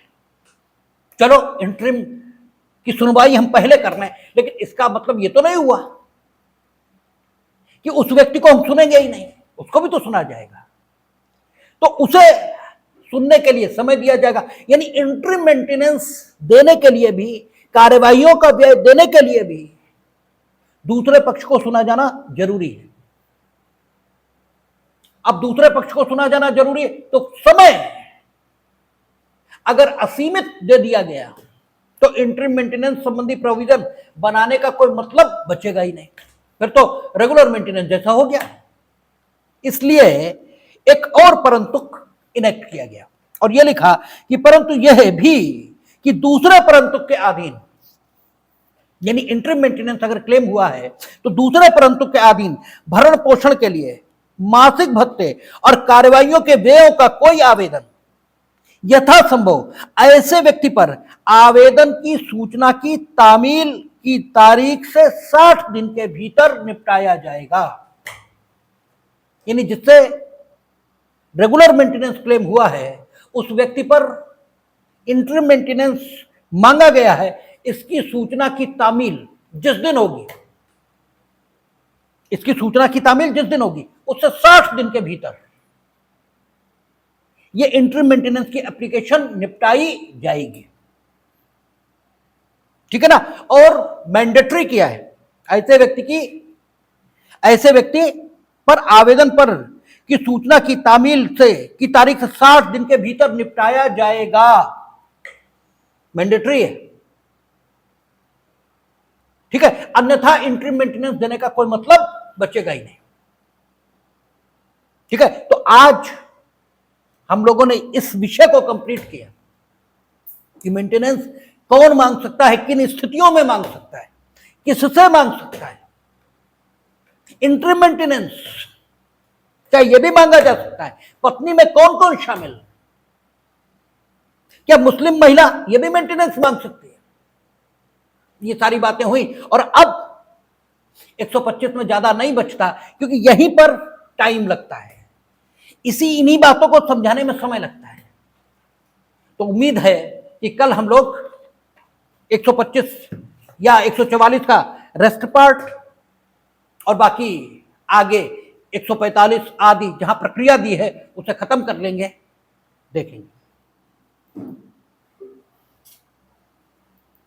चलो इंटरिम की सुनवाई हम पहले कर रहे हैं, लेकिन इसका मतलब ये तो नहीं हुआ कि उस व्यक्ति को हम सुनेंगे ही नहीं, उसको भी तो सुना जाएगा, तो उसे सुनने के लिए समय दिया जाएगा। यानी इंटरिम मेंटेनेंस देने के लिए भी, कार्यवाहियों का व्यय देने के लिए भी दूसरे पक्ष को सुना जाना जरूरी है। अब दूसरे पक्ष को सुना जाना जरूरी है तो समय अगर असीमित दे दिया गया तो इंटरिम मेंटेनेंस संबंधी प्रोविजन बनाने का कोई मतलब बचेगा ही नहीं, फिर तो रेगुलर मेंटेनेंस जैसा हो गया। इसलिए एक और परंतुक इनेक्ट किया गया और यह लिखा कि परंतु यह भी कि दूसरे परंतुक के अधीन, यानी इंटरिम मेंटेनेंस अगर क्लेम हुआ है तो दूसरे परंतुक के अधीन भरण पोषण के लिए मासिक भत्ते और कार्यवाहियों के व्ययों का कोई आवेदन यथासंभव ऐसे व्यक्ति पर आवेदन की सूचना की तामील की तारीख से 60 दिन के भीतर निपटाया जाएगा। यानी जिससे रेगुलर मेंटेनेंस क्लेम हुआ है उस व्यक्ति पर इंटरिम मेंटेनेंस मांगा गया है, इसकी सूचना की तामील जिस दिन होगी, इसकी सूचना की तामील जिस दिन होगी उससे 60 दिन के भीतर ये इंटरिम मेंटेनेंस की एप्लीकेशन निपटाई जाएगी, ठीक है ना। और मैंडेटरी किया है ऐसे व्यक्ति पर आवेदन पर की सूचना की तामील से की तारीख से 60 दिन के भीतर निपटाया जाएगा, मैंडेटरी है, ठीक है, अन्यथा इंटरिम मेंटेनेंस देने का कोई मतलब बचेगा ही नहीं, ठीक है। तो आज हम लोगों ने इस विषय को कंप्लीट किया कि मेंटेनेंस कौन मांग सकता है, किन स्थितियों में मांग सकता है, किससे मांग सकता है। इंटरिम मेंटेनेंस क्या यह भी मांगा जा सकता है पत्नी में कौन कौन शामिल, क्या मुस्लिम महिला यह भी मेंटेनेंस मांग सकती है। ये सारी बातें हुई और अब 125 में ज्यादा नहीं बचता क्योंकि यहीं पर टाइम लगता है, इन्हीं बातों को समझाने में समय लगता है। तो उम्मीद है कि कल हम लोग 125 या 144 का रेस्ट पार्ट और बाकी आगे 145 आदि जहां प्रक्रिया दी है उसे खत्म कर लेंगे, देखेंगे।